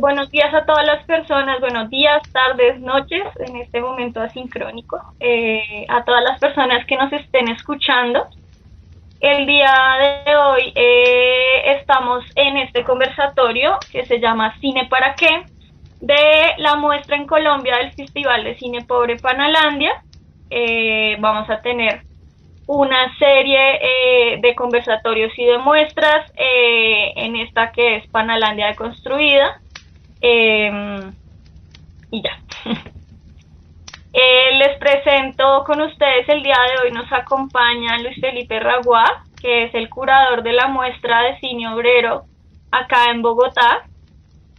Buenos días a todas las personas, buenos días, tardes, noches, en este momento asincrónico, a todas las personas que nos estén escuchando. El día de hoy estamos en este conversatorio que se llama Cine para qué, de la muestra en Colombia del Festival de Cine Pobre Panalandia. Vamos a tener una serie de conversatorios y de muestras en esta que es Panalandia Deconstruida. Y ya. Les presento con ustedes el día de hoy. Nos acompaña Luis Felipe Raguá, que es el curador de la muestra de cine obrero acá en Bogotá.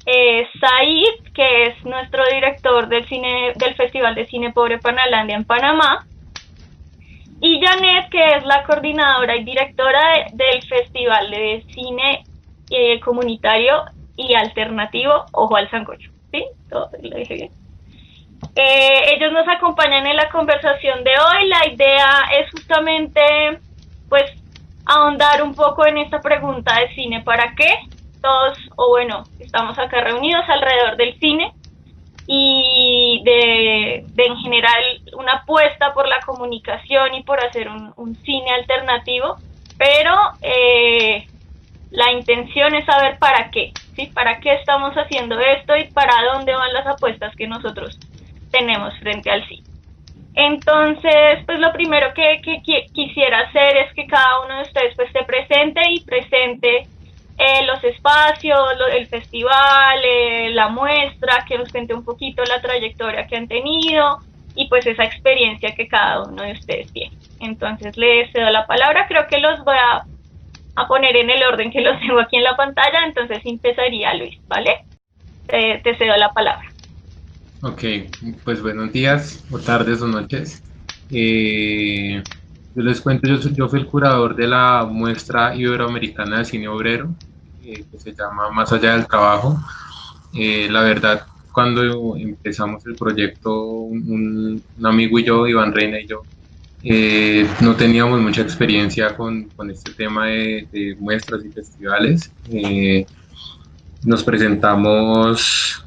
Said, que es nuestro director del Festival de Cine Pobre Panalandia en Panamá. Y Janet, que es la coordinadora y directora del Festival de Cine Comunitario y Alternativo Ojo al Sancocho. ¿Sí? ¿Todo lo dije bien? Ellos nos acompañan en la conversación de hoy. La idea es justamente, pues, ahondar un poco en esta pregunta de cine para qué. Todos, estamos acá reunidos alrededor del cine y de en general una apuesta por la comunicación y por hacer un cine alternativo, pero la intención es saber para qué, ¿sí? Para qué estamos haciendo esto y para dónde van las apuestas que nosotros tenemos frente al cine. Entonces, pues lo primero que quisiera hacer es que cada uno de ustedes pues esté presente y presente los espacios, el festival, la muestra, que nos cuente un poquito la trayectoria que han tenido y pues esa experiencia que cada uno de ustedes tiene. Entonces les cedo la palabra, creo que los voy a poner en el orden que los tengo aquí en la pantalla, entonces empezaría Luis, ¿vale? Te cedo la palabra. Ok, pues buenos días, o tardes o noches. Yo les cuento, yo fui el curador de la muestra iberoamericana de cine obrero, que se llama Más allá del trabajo. La verdad, cuando empezamos el proyecto, un amigo y yo, Iván Reina y yo, no teníamos mucha experiencia con este tema de muestras y festivales. Nos presentamos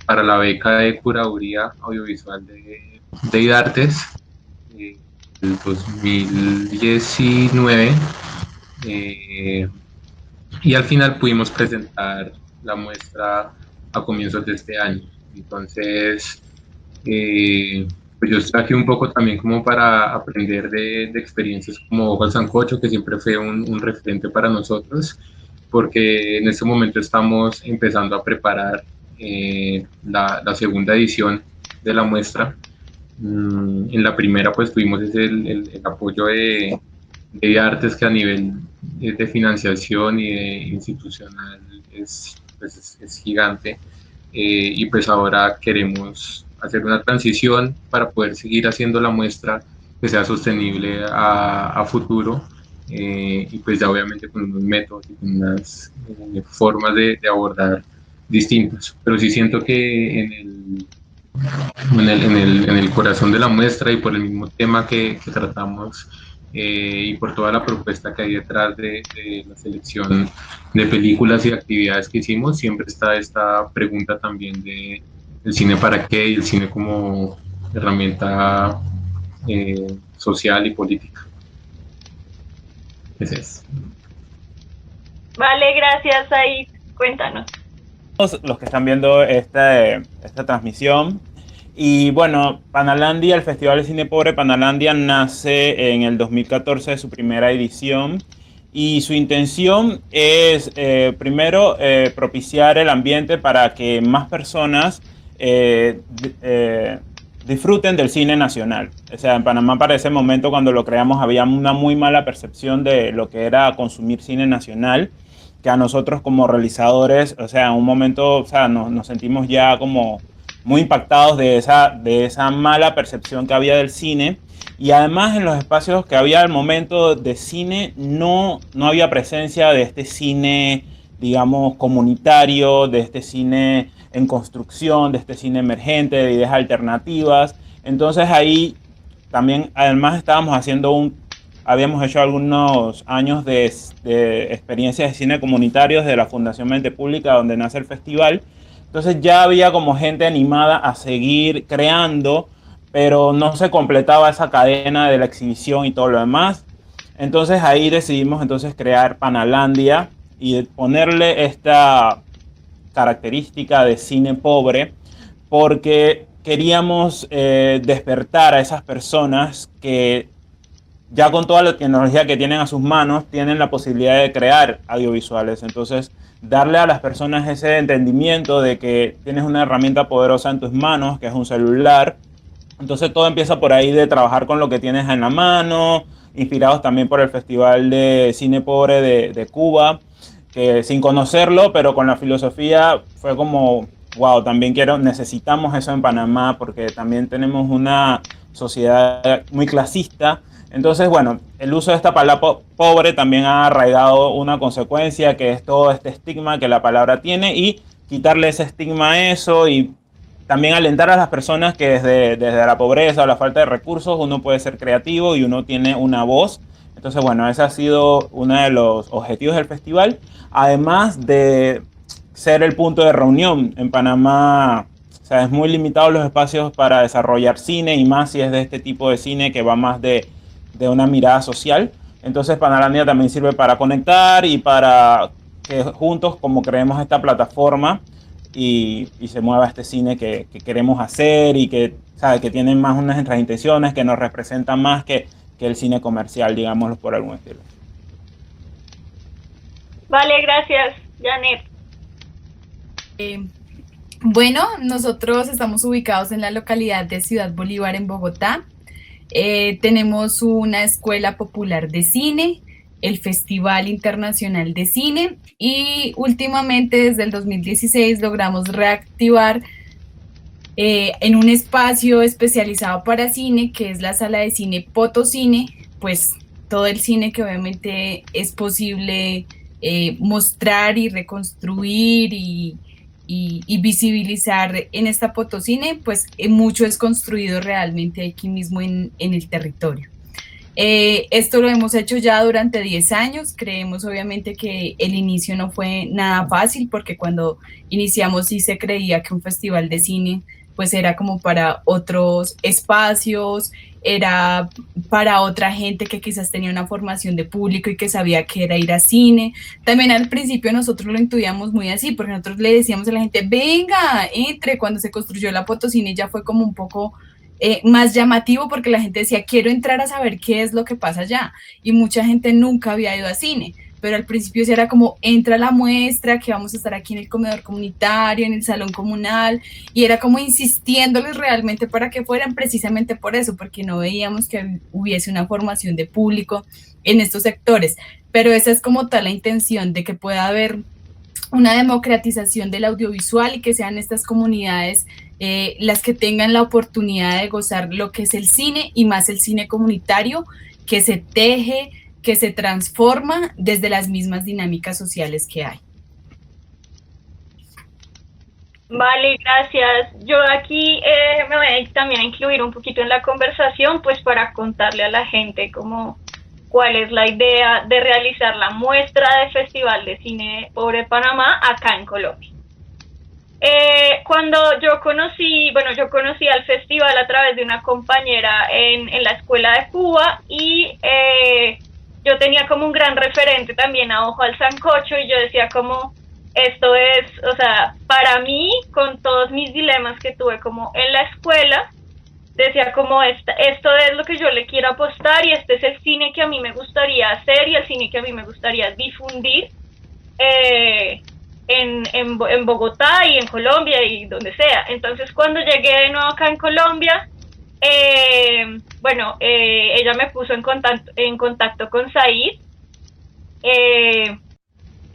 para la beca de curaduría audiovisual de IDARTES el 2019 y al final pudimos presentar la muestra a comienzos de este año. Entonces, pues yo estoy aquí un poco también como para aprender de experiencias como Ojo al Sancocho, que siempre fue un referente para nosotros, porque en este momento estamos empezando a preparar la segunda edición de la muestra. En la primera pues tuvimos el apoyo de artes que a nivel de financiación y de institucional es gigante, y pues ahora queremos hacer una transición para poder seguir haciendo la muestra que sea sostenible a futuro, y pues ya obviamente con unos métodos y con unas formas de abordar distintas, pero sí siento que en el corazón de la muestra y por el mismo tema que tratamos, y por toda la propuesta que hay detrás de la selección de películas y actividades que hicimos, siempre está esta pregunta también de el cine para qué y el cine como herramienta social y política. Ese es. Vale, gracias Said, cuéntanos. Los que están viendo esta transmisión. Y bueno, Panalandia, el Festival de Cine Pobre Panalandia nace en el 2014 de su primera edición y su intención es primero propiciar el ambiente para que más personas disfruten del cine nacional. O sea, en Panamá para ese momento cuando lo creamos había una muy mala percepción de lo que era consumir cine nacional, que a nosotros como realizadores, o sea, en un momento, o sea, nos sentimos ya como muy impactados de esa mala percepción que había del cine. Y además en los espacios que había al momento de cine no había presencia de este cine, digamos, comunitario, de este cine en construcción, de este cine emergente, de ideas alternativas. Entonces ahí también además estábamos haciendo habíamos hecho algunos años de experiencias de cine comunitarios de la Fundación Mente Pública, donde nace el festival. Entonces ya había como gente animada a seguir creando, pero no se completaba esa cadena de la exhibición y todo lo demás. Entonces ahí decidimos entonces crear Panalandia y ponerle esta característica de cine pobre, porque queríamos despertar a esas personas que ya con toda la tecnología que tienen a sus manos, tienen la posibilidad de crear audiovisuales. Entonces, darle a las personas ese entendimiento de que tienes una herramienta poderosa en tus manos, que es un celular. Entonces, todo empieza por ahí de trabajar con lo que tienes en la mano, inspirados también por el Festival de Cine Pobre de Cuba, que sin conocerlo, pero con la filosofía fue como, wow, también necesitamos eso en Panamá, porque también tenemos una sociedad muy clasista. Entonces, bueno, el uso de esta palabra pobre también ha arraigado una consecuencia, que es todo este estigma que la palabra tiene, y quitarle ese estigma a eso, y también alentar a las personas que desde la pobreza o la falta de recursos uno puede ser creativo y uno tiene una voz. Entonces, bueno, ese ha sido uno de los objetivos del festival, además de ser el punto de reunión. En Panamá, o sea, es muy limitado los espacios para desarrollar cine, y más si es de este tipo de cine que va más de una mirada social. Entonces Panalandia también sirve para conectar y para que juntos como creemos esta plataforma y se mueva este cine que queremos hacer, y que, ¿sabe?, que tienen más nuestras intenciones, que nos representan más que el cine comercial, digámoslo por algún estilo. Vale, gracias, Janet. Bueno, nosotros estamos ubicados en la localidad de Ciudad Bolívar, en Bogotá. Tenemos una escuela popular de cine, el Festival Internacional de Cine, y últimamente desde el 2016 logramos reactivar en un espacio especializado para cine, que es la sala de cine Potocine, pues todo el cine que obviamente es posible mostrar y reconstruir y visibilizar en esta Potocine, pues mucho es construido realmente aquí mismo en el territorio. Esto lo hemos hecho ya durante 10 años. Creemos obviamente que el inicio no fue nada fácil, porque cuando iniciamos sí se creía que un festival de cine pues era como para otros espacios, era para otra gente que quizás tenía una formación de público y que sabía que era ir a cine. También al principio nosotros lo intuíamos muy así, porque nosotros le decíamos a la gente, venga, entre. Cuando se construyó la Potocine ya fue como un poco más llamativo, porque la gente decía, quiero entrar a saber qué es lo que pasa allá, y mucha gente nunca había ido a cine. Pero al principio sí era como, entra a la muestra, que vamos a estar aquí en el comedor comunitario, en el salón comunal, y era como insistiéndoles realmente para que fueran, precisamente por eso, porque no veíamos que hubiese una formación de público en estos sectores. Pero esa es como tal la intención, de que pueda haber una democratización del audiovisual y que sean estas comunidades las que tengan la oportunidad de gozar lo que es el cine, y más el cine comunitario, que se teje, que se transforma desde las mismas dinámicas sociales que hay. Vale, gracias. Yo aquí me voy a también a incluir un poquito en la conversación, pues para contarle a la gente como cuál es la idea de realizar la muestra de Festival de Cine Pobre Panamá acá en Colombia. Cuando yo conocí al festival a través de una compañera en la escuela de Cuba, y yo tenía como un gran referente también a Ojo al Sancocho, y yo decía como, esto es, o sea, para mí, con todos mis dilemas que tuve como en la escuela, decía como, esto es lo que yo le quiero apostar, y este es el cine que a mí me gustaría hacer, y el cine que a mí me gustaría difundir en Bogotá y en Colombia y donde sea. Entonces, cuando llegué de nuevo acá en Colombia, ella me puso en contacto con Said,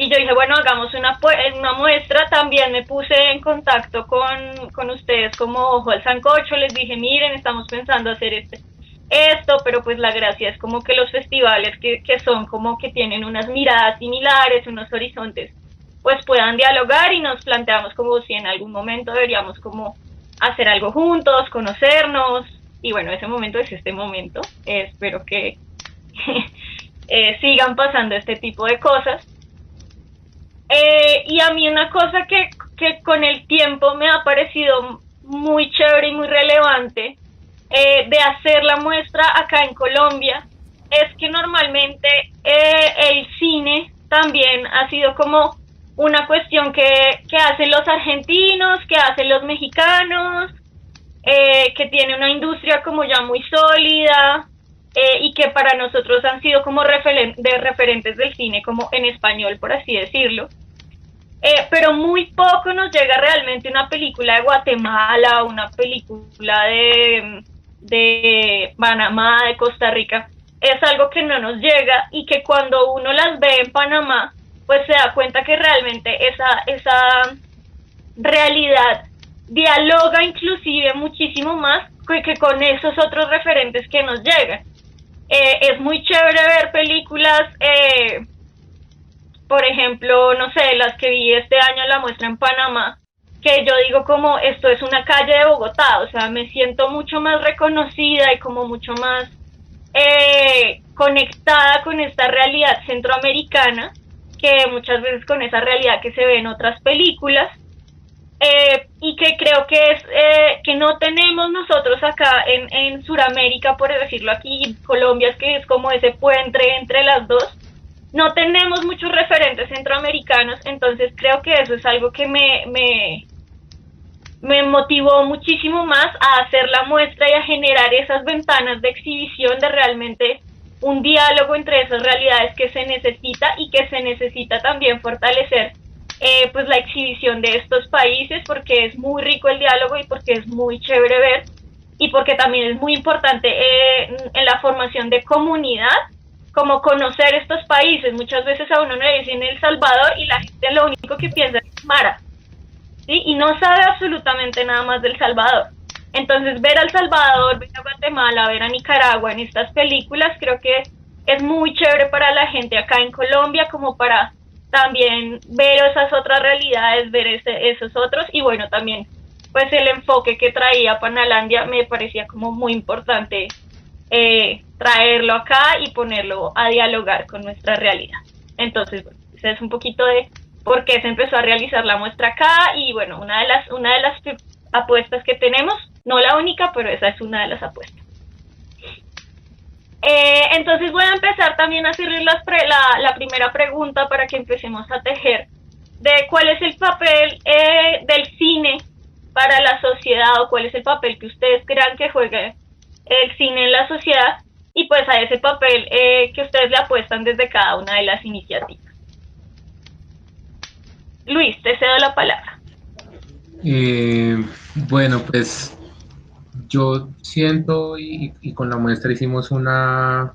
y yo dije, bueno, hagamos una muestra. También me puse en contacto con ustedes como Ojo al Sancocho, les dije, miren, estamos pensando hacer esto, pero pues la gracia es como que los festivales que son como que tienen unas miradas similares, unos horizontes, pues puedan dialogar, y nos planteamos como si en algún momento deberíamos como hacer algo juntos, conocernos. Y bueno, ese momento es este momento. Espero que sigan pasando este tipo de cosas. Y a mí una cosa que con el tiempo me ha parecido muy chévere y muy relevante de hacer la muestra acá en Colombia es que normalmente el cine también ha sido como una cuestión que hacen los argentinos, que hacen los mexicanos, que tiene una industria como ya muy sólida, y que para nosotros han sido como referentes del cine como en español, por así decirlo. Pero muy poco nos llega realmente una película de Guatemala, una película de Panamá, de Costa Rica. Es algo que no nos llega y que cuando uno las ve en Panamá, pues se da cuenta que realmente esa realidad dialoga inclusive muchísimo más que con esos otros referentes que nos llegan. Es muy chévere ver películas, por ejemplo, no sé, las que vi este año en la muestra en Panamá, que yo digo como esto es una calle de Bogotá, o sea, me siento mucho más reconocida y como mucho más conectada con esta realidad centroamericana que muchas veces con esa realidad que se ve en otras películas. Y que creo que es que no tenemos nosotros acá en Sudamérica, por decirlo aquí, Colombia, es que es como ese puente entre las dos, no tenemos muchos referentes centroamericanos, entonces creo que eso es algo que me motivó muchísimo más a hacer la muestra y a generar esas ventanas de exhibición de realmente un diálogo entre esas realidades que se necesita y que se necesita también fortalecer pues la exhibición de estos países, porque es muy rico el diálogo y porque es muy chévere ver y porque también es muy importante en la formación de comunidad, como conocer estos países. Muchas veces a uno le dicen El Salvador y la gente lo único que piensa es Mara, ¿sí? Y no sabe absolutamente nada más del Salvador. Entonces ver a El Salvador, ver a Guatemala, ver a Nicaragua en estas películas creo que es muy chévere para la gente acá en Colombia, como para también ver esas otras realidades, ver esos otros, y bueno, también pues el enfoque que traía Panalandia me parecía como muy importante traerlo acá y ponerlo a dialogar con nuestra realidad. Entonces, bueno, ese es un poquito de por qué se empezó a realizar la muestra acá, y bueno, una de las apuestas que tenemos, no la única, pero esa es una de las apuestas. Entonces voy a empezar también a hacerles la primera pregunta para que empecemos a tejer de cuál es el papel del cine para la sociedad, o cuál es el papel que ustedes crean que juega el cine en la sociedad, y pues a ese papel que ustedes le apuestan desde cada una de las iniciativas. Luis, te cedo la palabra. Bueno, pues yo siento y con la muestra hicimos una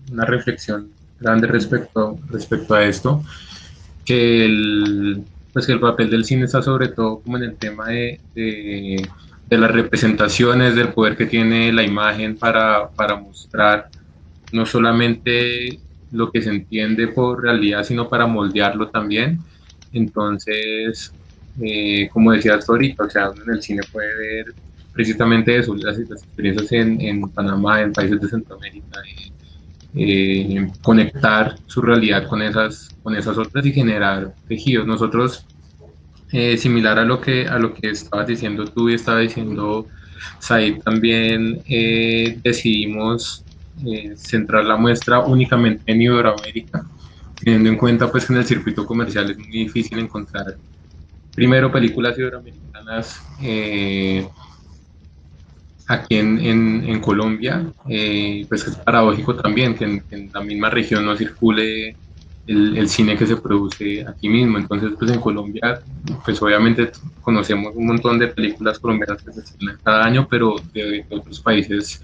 reflexión grande respecto a esto, que pues que el papel del cine está sobre todo como en el tema de las representaciones, del poder que tiene la imagen para mostrar no solamente lo que se entiende por realidad, sino para moldearlo también. Entonces, como decías ahorita, o sea, uno en el cine puede ver precisamente eso, las experiencias en Panamá, en países de Centroamérica, conectar su realidad con esas otras y generar tejidos. Nosotros, similar a lo que estabas diciendo tú y estaba diciendo Said, también decidimos centrar la muestra únicamente en Iberoamérica, teniendo en cuenta pues que en el circuito comercial es muy difícil encontrar primero películas iberoamericanas aquí en Colombia. Pues es paradójico también que en la misma región no circule el cine que se produce aquí mismo. Entonces, pues en Colombia, pues obviamente conocemos un montón de películas colombianas que se estrenan cada año, pero de otros países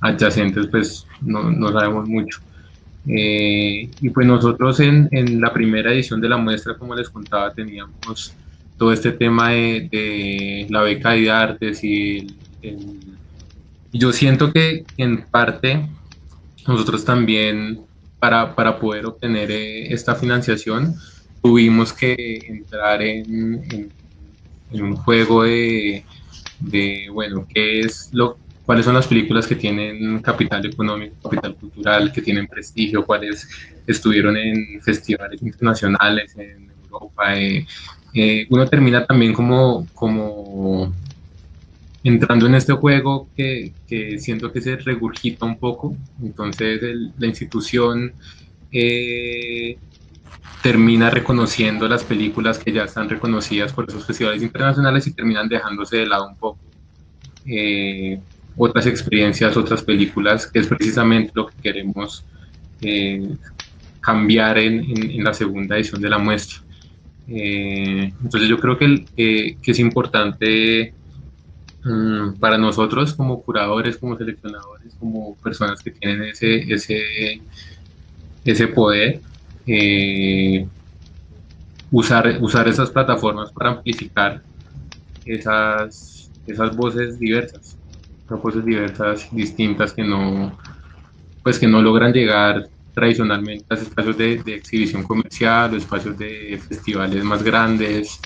adyacentes, pues no sabemos mucho. Y pues nosotros en la primera edición de la muestra, como les contaba, teníamos todo este tema de la beca de artes y yo siento que en parte nosotros también para poder obtener esta financiación tuvimos que entrar en un juego de bueno, qué es cuáles son las películas que tienen capital económico, capital cultural, que tienen prestigio, cuáles estuvieron en festivales internacionales en Europa. Uno termina también como entrando en este juego que siento que se regurgita un poco. Entonces la institución eh, termina reconociendo las películas que ya están reconocidas por esos festivales internacionales y terminan dejándose de lado un poco eh, otras experiencias, otras películas, que es precisamente lo que queremos eh, cambiar en la segunda edición de la muestra. Entonces yo creo que es importante para nosotros como curadores, como seleccionadores, como personas que tienen ese poder, eh, usar esas plataformas para amplificar esas voces diversas, esas voces diversas, distintas, pues que no logran llegar tradicionalmente a espacios de exhibición comercial o espacios de festivales más grandes,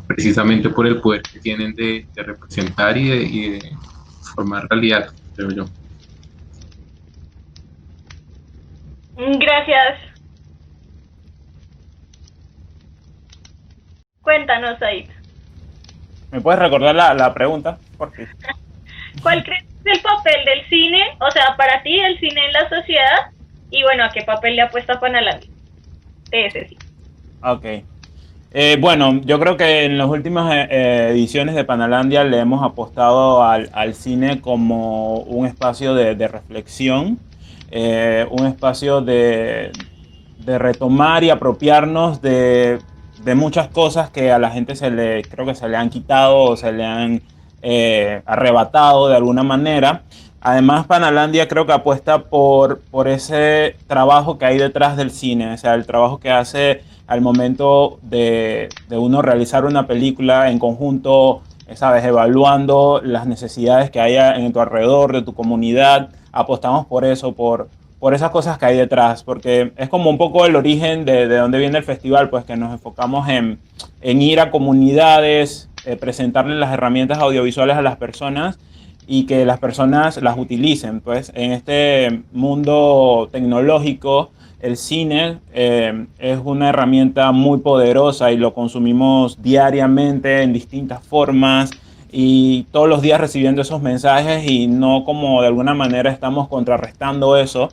precisamente por el poder que tienen de representar y de formar realidad, creo yo. Gracias. Cuéntanos, Said. ¿Me puedes recordar la pregunta, por favor? ¿Cuál crees que es el papel del cine? O sea, para ti, el cine en la sociedad. Y bueno, ¿a qué papel le apuesta Panalandia? Ese sí. Ok. Bueno, yo creo que en las últimas ediciones de Panalandia le hemos apostado al cine como un espacio de reflexión, un espacio de retomar y apropiarnos de muchas cosas que a la gente creo que se le han quitado o se le han arrebatado de alguna manera. Además, Panalandia creo que apuesta por ese trabajo que hay detrás del cine, o sea, el trabajo que hace al momento de uno realizar una película en conjunto, sabes, evaluando las necesidades que haya en tu alrededor, de tu comunidad. Apostamos por eso, por esas cosas que hay detrás, porque es como un poco el origen de dónde viene el festival, pues que nos enfocamos en ir a comunidades, presentarles las herramientas audiovisuales a las personas y que las personas las utilicen. Pues en este mundo tecnológico, el cine es una herramienta muy poderosa y lo consumimos diariamente en distintas formas y todos los días recibiendo esos mensajes y no como de alguna manera estamos contrarrestando eso,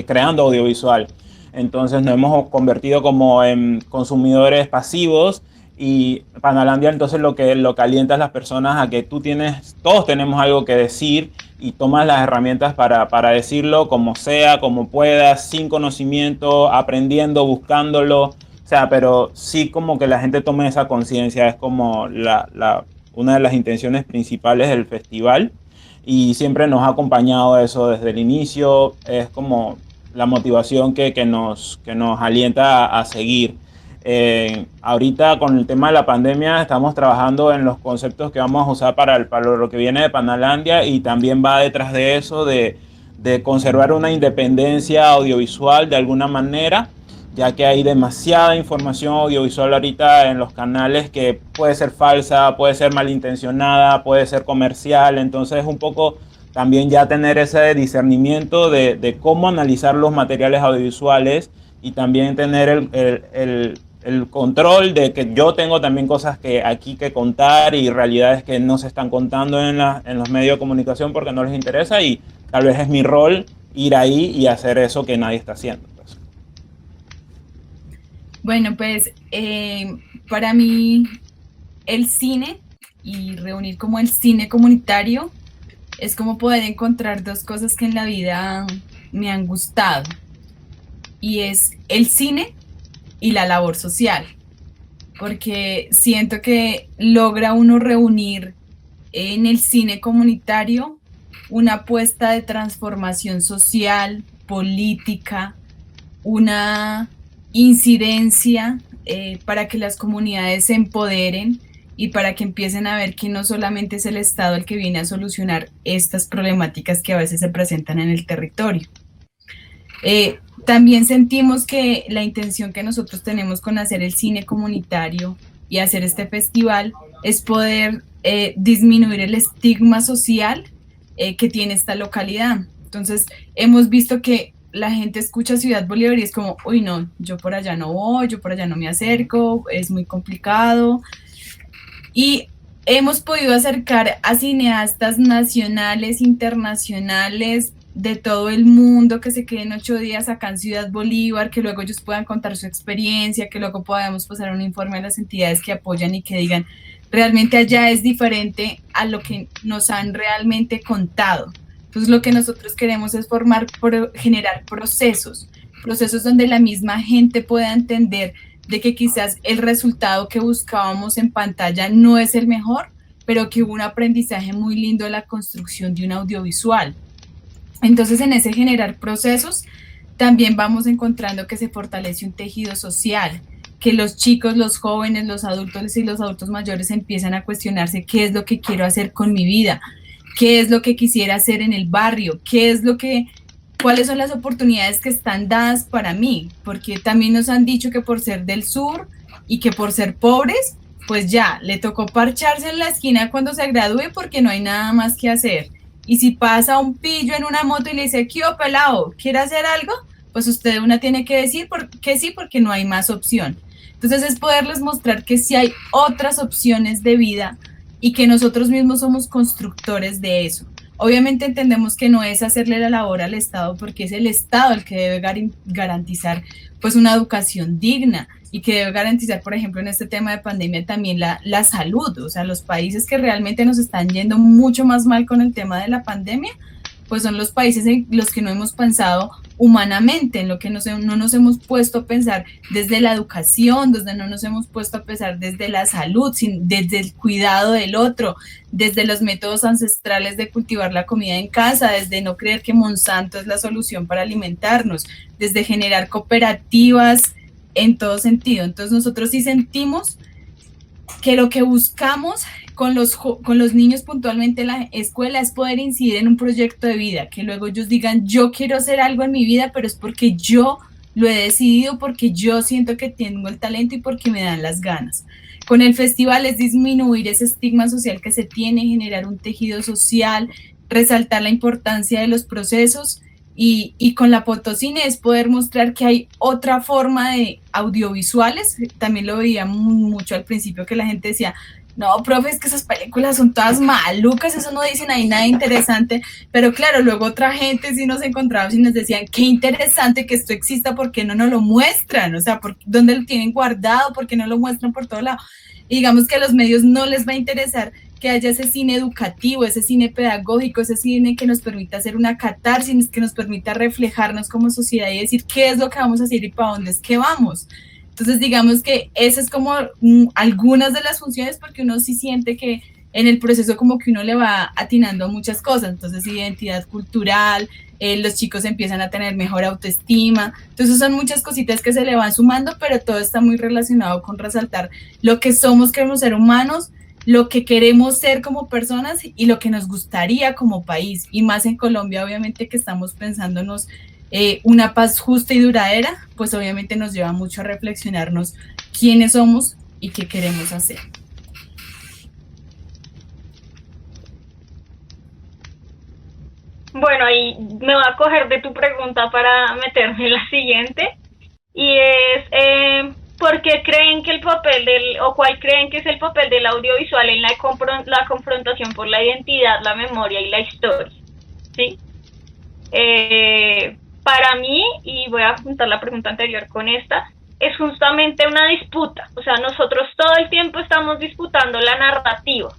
creando audiovisual. Entonces nos hemos convertido como en consumidores pasivos y Panalandia entonces lo que alienta a las personas a que todos tenemos algo que decir y tomas las herramientas para decirlo como sea, como puedas, sin conocimiento, aprendiendo, buscándolo. O sea, pero sí como que la gente tome esa conciencia, es como una de las intenciones principales del festival y siempre nos ha acompañado eso desde el inicio, es como la motivación que nos alienta a seguir. Ahorita con el tema de la pandemia estamos trabajando en los conceptos que vamos a usar para lo que viene de Panalandia y también va detrás de eso de conservar una independencia audiovisual de alguna manera, ya que hay demasiada información audiovisual ahorita en los canales que puede ser falsa, puede ser malintencionada, puede ser comercial, entonces un poco también ya tener ese discernimiento de cómo analizar los materiales audiovisuales y también tener el control de que yo tengo también cosas aquí que contar y realidades que no se están contando en los medios de comunicación porque no les interesa y tal vez es mi rol ir ahí y hacer eso que nadie está haciendo. Pues. Bueno, pues para mí el cine y reunir como el cine comunitario es como poder encontrar dos cosas que en la vida me han gustado y es el cine y la labor social, porque siento que logra uno reunir en el cine comunitario una apuesta de transformación social, política, una incidencia para que las comunidades se empoderen y para que empiecen a ver que no solamente es el Estado el que viene a solucionar estas problemáticas que a veces se presentan en el territorio. También sentimos que la intención que nosotros tenemos con hacer el cine comunitario y hacer este festival es poder disminuir el estigma social que tiene esta localidad. Entonces, hemos visto que la gente escucha Ciudad Bolívar y es como, uy, no, yo por allá no voy, yo por allá no me acerco, es muy complicado. Y hemos podido acercar a cineastas nacionales, internacionales, de todo el mundo, que se queden 8 días acá en Ciudad Bolívar, que luego ellos puedan contar su experiencia, que luego podamos pasar un informe a las entidades que apoyan y que digan, realmente allá es diferente a lo que nos han realmente contado. Entonces lo que nosotros queremos es generar procesos donde la misma gente pueda entender de que quizás el resultado que buscábamos en pantalla no es el mejor, pero que hubo un aprendizaje muy lindo de la construcción de un audiovisual. Entonces, en ese generar procesos, también vamos encontrando que se fortalece un tejido social, que los chicos, los jóvenes, los adultos y los adultos mayores empiezan a cuestionarse qué es lo que quiero hacer con mi vida, qué es lo que quisiera hacer en el barrio, cuáles son las oportunidades que están dadas para mí, porque también nos han dicho que por ser del sur y que por ser pobres, pues ya, le tocó parcharse en la esquina cuando se gradúe porque no hay nada más que hacer. Y si pasa un pillo en una moto y le dice, ¿qué pelado? ¿Quiere hacer algo? Pues usted una tiene que decir que sí, porque no hay más opción. Entonces es poderles mostrar que sí hay otras opciones de vida y que nosotros mismos somos constructores de eso. Obviamente entendemos que no es hacerle la labor al Estado, porque es el Estado el que debe garantizar pues una educación digna y que debe garantizar, por ejemplo, en este tema de pandemia también la salud. O sea, los países que realmente nos están yendo mucho más mal con el tema de la pandemia, pues son los países en los que no hemos pensado humanamente, en lo que no nos hemos puesto a pensar desde la educación, donde no nos hemos puesto a pensar desde la salud, desde el cuidado del otro, desde los métodos ancestrales de cultivar la comida en casa, desde no creer que Monsanto es la solución para alimentarnos, desde generar cooperativas en todo sentido. Entonces nosotros sí sentimos que lo que buscamos con los niños puntualmente en la escuela es poder incidir en un proyecto de vida, que luego ellos digan, yo quiero hacer algo en mi vida, pero es porque yo lo he decidido, porque yo siento que tengo el talento y porque me dan las ganas. Con el festival es disminuir ese estigma social que se tiene, generar un tejido social, resaltar la importancia de los procesos y con la Potosine es poder mostrar que hay otra forma de audiovisuales. También lo veía mucho al principio que la gente decía, no, profe, es que esas películas son todas malucas, eso no dicen ahí nada interesante, pero claro, luego otra gente sí nos encontramos y nos decían, qué interesante que esto exista, ¿por qué no nos lo muestran? O sea, ¿dónde lo tienen guardado? ¿Por qué no lo muestran por todo lado? Y digamos que a los medios no les va a interesar que haya ese cine educativo, ese cine pedagógico, ese cine que nos permita hacer una catarsis, que nos permita reflejarnos como sociedad y decir qué es lo que vamos a hacer y para dónde es que vamos. Entonces, digamos que esas es como algunas de las funciones, porque uno sí siente que en el proceso como que uno le va atinando a muchas cosas. Entonces, identidad cultural, los chicos empiezan a tener mejor autoestima. Entonces, son muchas cositas que se le van sumando, pero todo está muy relacionado con resaltar lo que somos como seres humanos, lo que queremos ser como personas y lo que nos gustaría como país. Y más en Colombia, obviamente, que estamos pensándonos una paz justa y duradera, pues obviamente nos lleva mucho a reflexionarnos quiénes somos y qué queremos hacer. Bueno, ahí me voy a coger de tu pregunta para meterme en la siguiente, y es ¿por qué creen que el papel o cuál creen que es el papel del audiovisual en la confrontación por la identidad, la memoria y la historia? ¿Sí? Para mí, y voy a juntar la pregunta anterior con esta, es justamente una disputa. O sea, nosotros todo el tiempo estamos disputando la narrativa.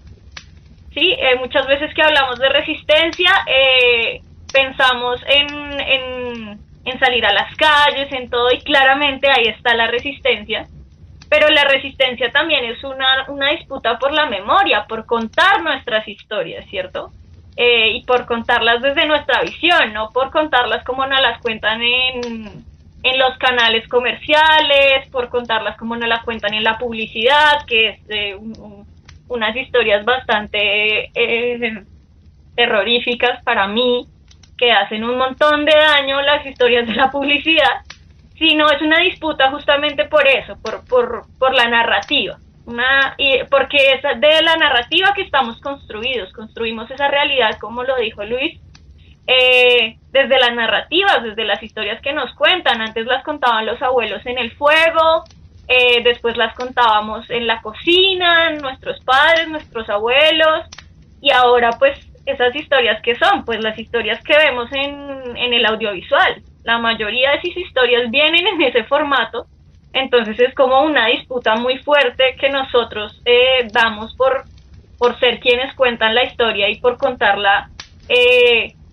¿Sí? Muchas veces que hablamos de resistencia, pensamos en salir a las calles, en todo, y claramente ahí está la resistencia. Pero la resistencia también es una disputa por la memoria, por contar nuestras historias, ¿cierto? Y por contarlas desde nuestra visión, no por contarlas como nos las cuentan en los canales comerciales, por contarlas como nos las cuentan en la publicidad, que es unas historias bastante terroríficas para mí, que hacen un montón de daño las historias de la publicidad, sino es una disputa justamente por eso, por la narrativa. Porque es de la narrativa que estamos construimos esa realidad, como lo dijo Luis, desde las narrativas, desde las historias que nos cuentan. Antes las contaban los abuelos en el fuego, después las contábamos en la cocina, nuestros padres, nuestros abuelos, y ahora pues esas historias que son, pues las historias que vemos en el audiovisual. La mayoría de esas historias vienen en ese formato, entonces es como una disputa muy fuerte que nosotros damos por ser quienes cuentan la historia y por contarla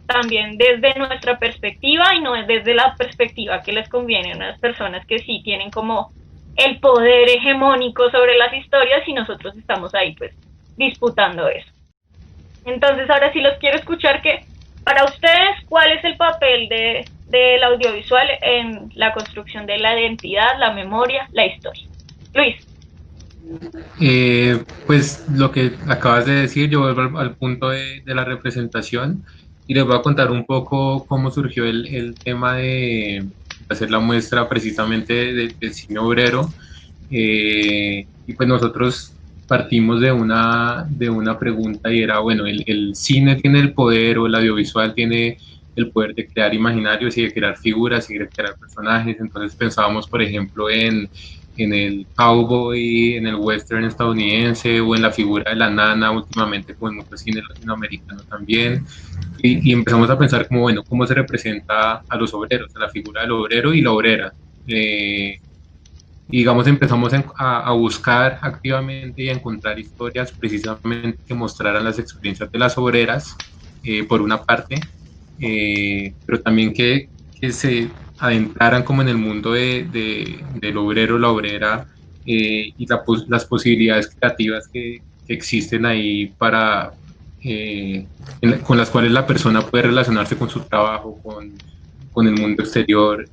también desde nuestra perspectiva y no desde la perspectiva que les conviene a unas personas que sí tienen como el poder hegemónico sobre las historias, y nosotros estamos ahí pues disputando eso. Entonces ahora sí los quiero escuchar, que para ustedes, ¿cuál es el papel del audiovisual en la construcción de la identidad, la memoria, la historia? Luis. Pues lo que acabas de decir, yo vuelvo al punto de la representación y les voy a contar un poco cómo surgió el tema de hacer la muestra precisamente del cine obrero. Y pues nosotros partimos de una pregunta, y era, bueno, el cine tiene el poder, o el audiovisual tiene el poder de crear imaginarios y de crear figuras y de crear personajes. Entonces pensábamos, por ejemplo, en el cowboy, en el western estadounidense, o en la figura de la nana, últimamente con mucho cine latinoamericano también. Y empezamos a pensar como, bueno, cómo se representa a los obreros, a la figura del obrero y la obrera. Y digamos, empezamos a buscar activamente y a encontrar historias precisamente que mostraran las experiencias de las obreras, por una parte, pero también que se adentraran como en el mundo del obrero, la obrera, y las posibilidades creativas que existen ahí para, con las cuales la persona puede relacionarse con su trabajo, con el mundo exterior,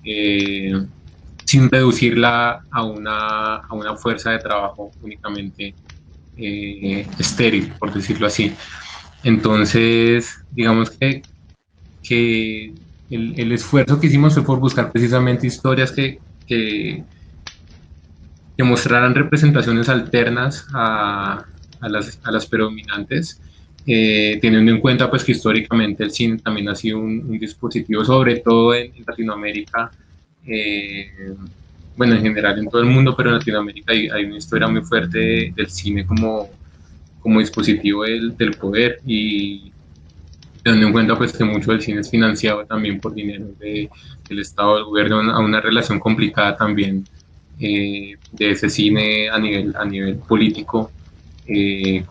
sin reducirla a una fuerza de trabajo únicamente estéril, por decirlo así. Entonces, digamos que el esfuerzo que hicimos fue por buscar precisamente historias que mostraran representaciones alternas a las predominantes, teniendo en cuenta pues que históricamente el cine también ha sido un dispositivo, sobre todo en Latinoamérica, bueno, en general en todo el mundo, pero en Latinoamérica hay una historia muy fuerte del cine como dispositivo del poder, y teniendo en cuenta pues que mucho del cine es financiado también por dinero del Estado, del gobierno, a una relación complicada también, de ese cine a nivel político,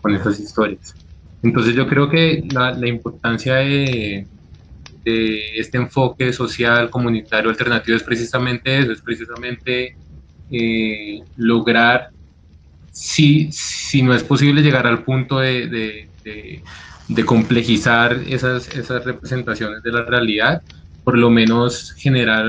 con esas historias. Entonces yo creo que la importancia de este enfoque social, comunitario, alternativo es precisamente eso, es precisamente lograr, si no es posible llegar al punto de complejizar esas representaciones de la realidad, por lo menos generar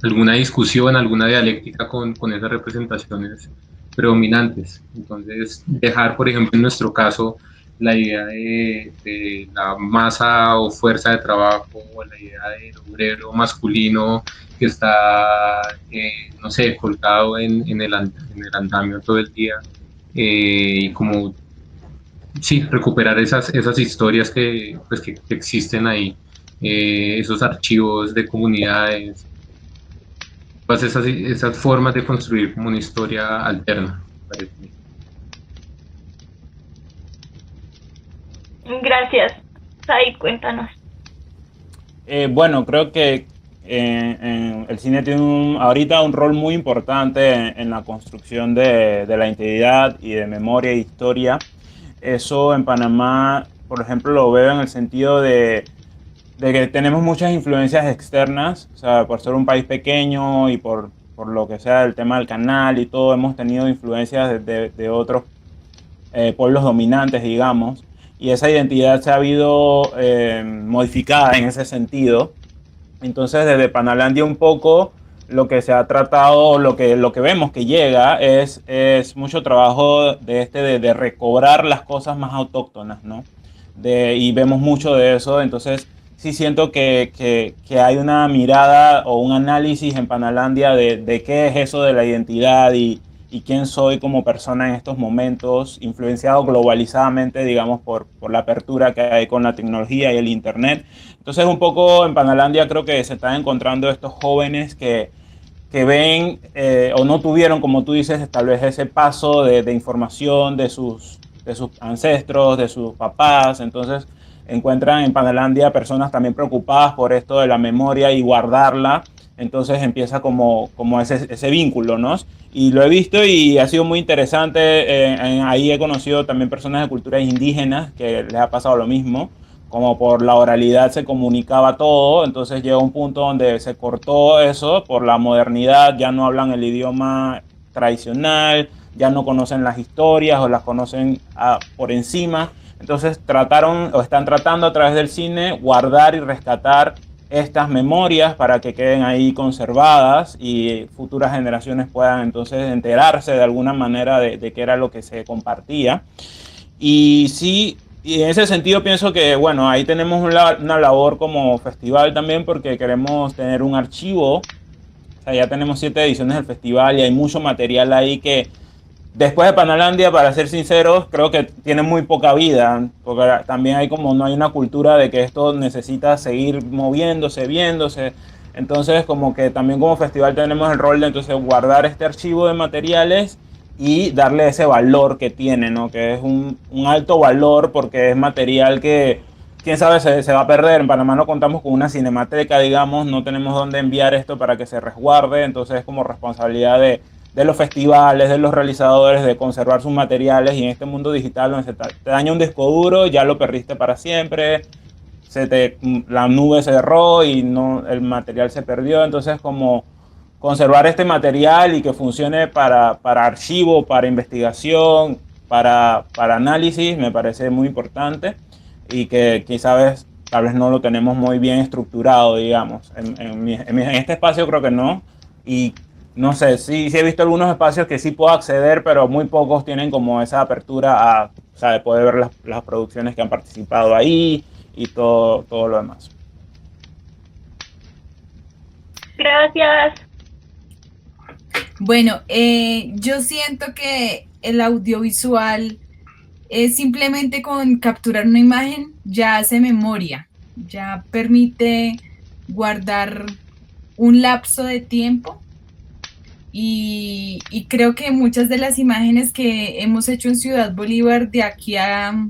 alguna discusión, alguna dialéctica con esas representaciones predominantes. Entonces, dejar, por ejemplo, en nuestro caso, la idea de la masa o fuerza de trabajo, o la idea del obrero masculino que está, no sé, colgado en el andamio todo el día, y como, sí, recuperar esas historias que existen ahí, esos archivos de comunidades, todas esas formas de construir como una historia alterna, parece. Gracias. Said, cuéntanos. Bueno, creo que el cine tiene ahorita un rol muy importante en la construcción de la identidad y de memoria e historia. Eso en Panamá, por ejemplo, lo veo en el sentido de que tenemos muchas influencias externas, o sea, por ser un país pequeño y por lo que sea el tema del canal y todo, hemos tenido influencias de otros pueblos dominantes, digamos, y esa identidad se ha habido modificada en ese sentido. Entonces, desde Panalandia un poco lo que se ha tratado, lo que vemos que llega es mucho trabajo de recobrar las cosas más autóctonas, ¿no? Y vemos mucho de eso. Entonces, sí siento que hay una mirada o un análisis en Panalandia de qué es eso de la identidad y quién soy como persona en estos momentos, influenciado globalizadamente, digamos, por la apertura que hay con la tecnología y el Internet. Entonces, un poco en Panalandia creo que se están encontrando estos jóvenes que ven o no tuvieron, como tú dices, tal vez ese paso de información de sus ancestros, de sus papás. Entonces encuentran en Panalandia personas también preocupadas por esto de la memoria y guardarla. Entonces empieza como ese vínculo, ¿no? Y lo he visto y ha sido muy interesante. Ahí he conocido también personas de culturas indígenas que les ha pasado lo mismo, como por la oralidad se comunicaba todo, entonces llegó un punto donde se cortó eso por la modernidad, ya no hablan el idioma tradicional, ya no conocen las historias o las conocen por encima, entonces trataron o están tratando a través del cine guardar y rescatar estas memorias para que queden ahí conservadas y futuras generaciones puedan entonces enterarse de alguna manera de qué era lo que se compartía. Y sí, y en ese sentido pienso que, bueno, ahí tenemos una labor como festival también porque queremos tener un archivo. O sea, ya tenemos 7 ediciones del festival y hay mucho material ahí que después de Panalandia, para ser sinceros, creo que tiene muy poca vida, porque también hay como no hay una cultura de que esto necesita seguir moviéndose, viéndose. Entonces, como que también como festival tenemos el rol de entonces guardar este archivo de materiales y darle ese valor que tiene, ¿no? Que es un alto valor porque es material que, quién sabe, se va a perder. En Panamá no contamos con una cinemateca, digamos, no tenemos dónde enviar esto para que se resguarde, entonces es como responsabilidad de los festivales, de los realizadores, de conservar sus materiales, y en este mundo digital donde se te daña un disco duro, ya lo perdiste para siempre, la nube se cerró y no, el material se perdió, entonces como conservar este material y que funcione para archivo, para investigación, para análisis, me parece muy importante y que quizás tal vez no lo tenemos muy bien estructurado, digamos. En este espacio creo que no, y no sé, sí he visto algunos espacios que sí puedo acceder, pero muy pocos tienen como esa apertura o sea, de poder ver las producciones que han participado ahí y todo lo demás. Gracias. Bueno, yo siento que el audiovisual es simplemente con capturar una imagen, ya hace memoria, ya permite guardar un lapso de tiempo y creo que muchas de las imágenes que hemos hecho en Ciudad Bolívar de aquí a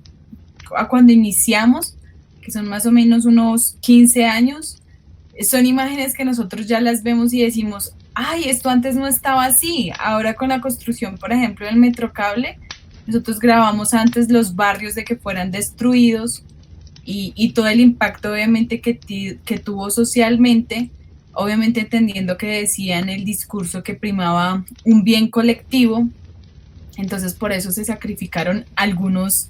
cuando iniciamos, que son más o menos unos 15 años, son imágenes que nosotros ya las vemos y decimos, ay, esto antes no estaba así. Ahora con la construcción, por ejemplo, del Metrocable, nosotros grabamos antes los barrios de que fueran destruidos y todo el impacto obviamente que tuvo socialmente, obviamente entendiendo que decían el discurso que primaba un bien colectivo, entonces por eso se sacrificaron algunas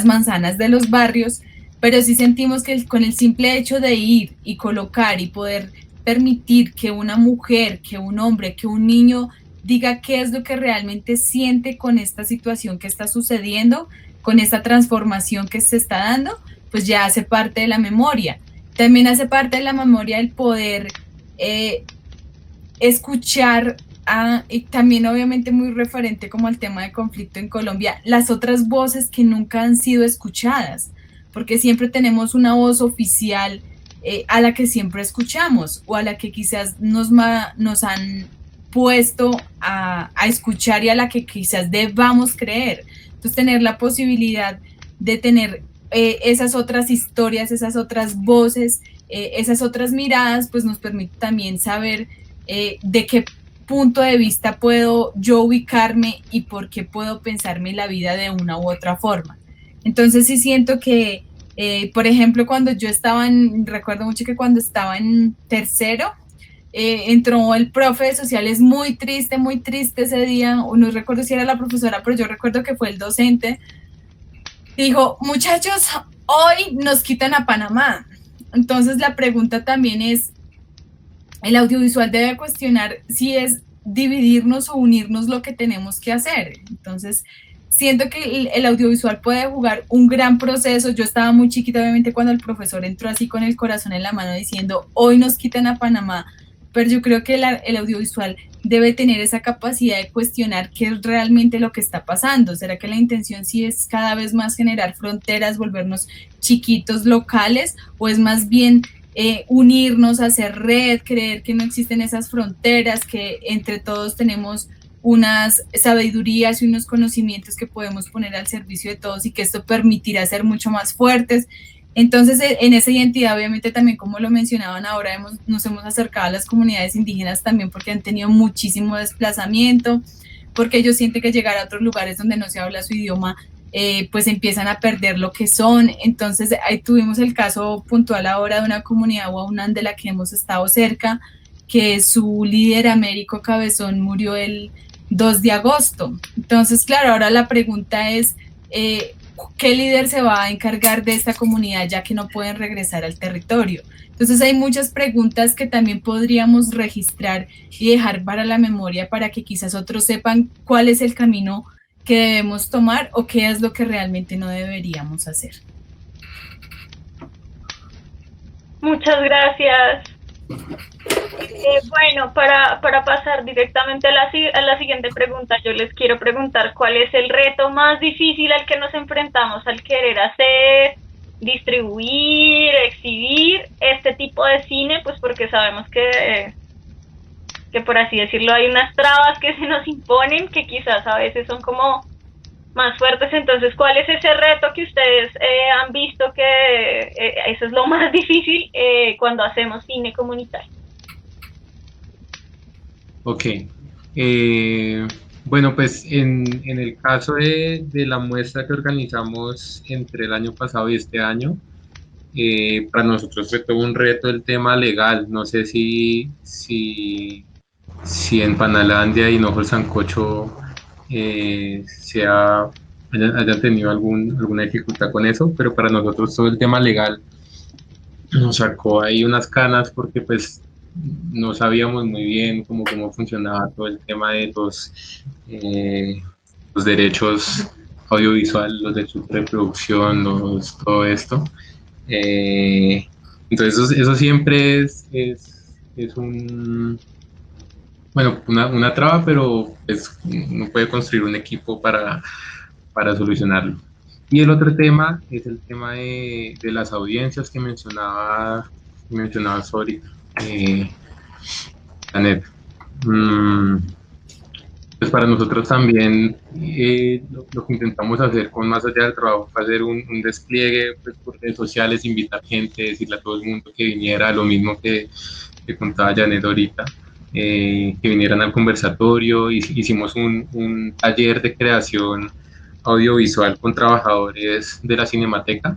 manzanas de los barrios, pero sí sentimos que con el simple hecho de ir y colocar y poder permitir que una mujer, que un hombre, que un niño diga qué es lo que realmente siente con esta situación que está sucediendo, con esta transformación que se está dando, pues ya hace parte de la memoria. También hace parte de la memoria el poder escuchar, y también obviamente muy referente como al tema de conflicto en Colombia, las otras voces que nunca han sido escuchadas, porque siempre tenemos una voz oficial a la que siempre escuchamos o a la que quizás nos han puesto a escuchar y a la que quizás debamos creer. Entonces tener la posibilidad de tener esas otras historias, esas otras voces, esas otras miradas, pues nos permite también saber de qué punto de vista puedo yo ubicarme y por qué puedo pensarme la vida de una u otra forma. Entonces sí siento que, por ejemplo, cuando yo recuerdo mucho que cuando estaba en tercero, entró el profe de sociales muy triste ese día, o no recuerdo si era la profesora, pero yo recuerdo que fue el docente. Dijo, muchachos, hoy nos quitan a Panamá. Entonces la pregunta también es, el audiovisual debe cuestionar si es dividirnos o unirnos lo que tenemos que hacer. Entonces, siento que el audiovisual puede jugar un gran proceso. Yo estaba muy chiquita, obviamente, cuando el profesor entró así con el corazón en la mano diciendo, hoy nos quitan a Panamá, pero yo creo que el audiovisual debe tener esa capacidad de cuestionar qué es realmente lo que está pasando. ¿Será que la intención sí es cada vez más generar fronteras, volvernos chiquitos locales, o es más bien unirnos, hacer red, creer que no existen esas fronteras, que entre todos tenemos unas sabidurías y unos conocimientos que podemos poner al servicio de todos y que esto permitirá ser mucho más fuertes? Entonces, en esa identidad, obviamente, también, como lo mencionaban ahora, nos hemos acercado a las comunidades indígenas también porque han tenido muchísimo desplazamiento, porque ellos sienten que llegar a otros lugares donde no se habla su idioma, pues empiezan a perder lo que son. Entonces, ahí tuvimos el caso puntual ahora de una comunidad Waunán de la que hemos estado cerca, que su líder, Américo Cabezón, murió el 2 de agosto. Entonces, claro, ahora la pregunta es, ¿qué líder se va a encargar de esta comunidad ya que no pueden regresar al territorio? Entonces hay muchas preguntas que también podríamos registrar y dejar para la memoria para que quizás otros sepan cuál es el camino que debemos tomar o qué es lo que realmente no deberíamos hacer. Muchas gracias. Bueno, para pasar directamente a la siguiente pregunta, yo les quiero preguntar cuál es el reto más difícil al que nos enfrentamos al querer hacer, distribuir, exhibir este tipo de cine, pues porque sabemos que por así decirlo hay unas trabas que se nos imponen que quizás a veces son como más fuertes. Entonces, ¿cuál es ese reto que ustedes han visto que eso es lo más difícil cuando hacemos cine comunitario? Ok. Bueno, pues en el caso de la muestra que organizamos entre el año pasado y este año, para nosotros fue todo un reto el tema legal. No sé si en Panalandia y Hinojo el Sancocho hayan tenido alguna dificultad con eso, pero para nosotros todo el tema legal nos sacó ahí unas canas porque pues no sabíamos muy bien cómo funcionaba todo el tema de los derechos audiovisuales, los derechos de reproducción, todo esto. Entonces eso siempre es una traba, pero pues, uno puede construir un equipo para solucionarlo. Y el otro tema es el tema de las audiencias que mencionabas ahorita, Janet. Pues para nosotros también lo que intentamos hacer con Más Allá del Trabajo fue hacer un despliegue pues, por redes sociales, invitar gente, decirle a todo el mundo que viniera, lo mismo que contaba Janet ahorita, que vinieran al conversatorio. Hicimos un taller de creación audiovisual con trabajadores de la Cinemateca.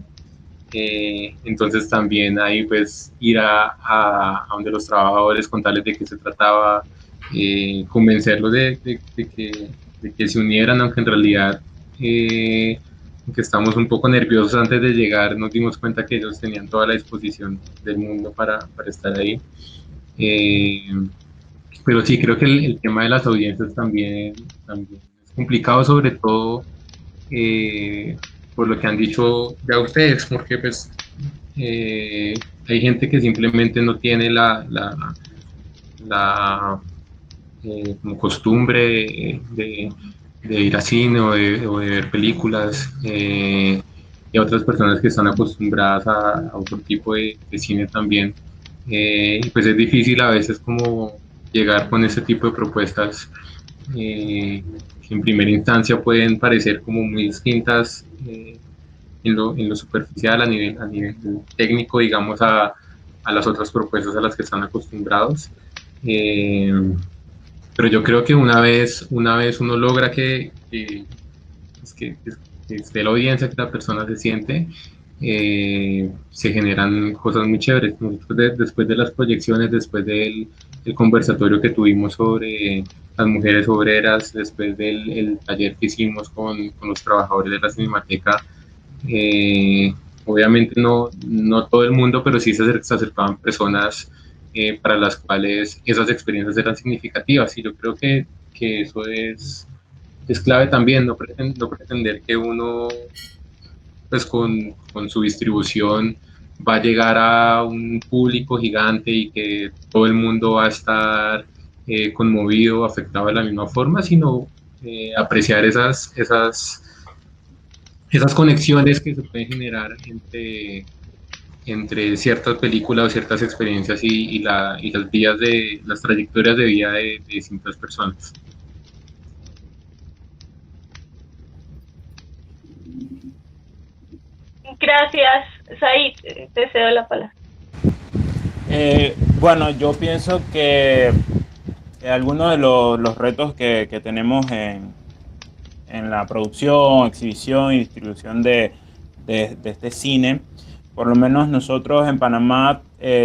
Entonces también ahí pues ir a donde los trabajadores, contarles de qué se trataba, convencerlos de que se unieran, aunque en realidad aunque estamos un poco nerviosos antes de llegar, nos dimos cuenta que ellos tenían toda la disposición del mundo para estar ahí. Pero sí, creo que el tema de las audiencias también es complicado, sobre todo por lo que han dicho ya ustedes, porque pues hay gente que simplemente no tiene como costumbre de ir a cine o de ver películas, y a otras personas que están acostumbradas a otro tipo de cine también. Pues es difícil a veces como llegar con ese tipo de propuestas que en primera instancia pueden parecer como muy distintas en lo superficial, a nivel técnico, digamos, a las otras propuestas a las que están acostumbrados. Pero yo creo que una vez uno logra que esté la audiencia, que la persona se siente, se generan cosas muy chéveres. Después de las proyecciones, después del conversatorio que tuvimos sobre las mujeres obreras, después del taller que hicimos con los trabajadores de la Cinemateca, obviamente no todo el mundo, pero sí se acercaban personas para las cuales esas experiencias eran significativas, y yo creo que eso es es clave también no pretender que uno, pues con su distribución, va a llegar a un público gigante y que todo el mundo va a estar conmovido, afectado de la misma forma, sino apreciar esas conexiones que se pueden generar entre ciertas películas o ciertas experiencias y las vías las trayectorias de vida de distintas personas. Gracias, Said, te cedo la palabra. Bueno, yo pienso que algunos de los retos que tenemos en la producción, exhibición y distribución de este cine, por lo menos nosotros en Panamá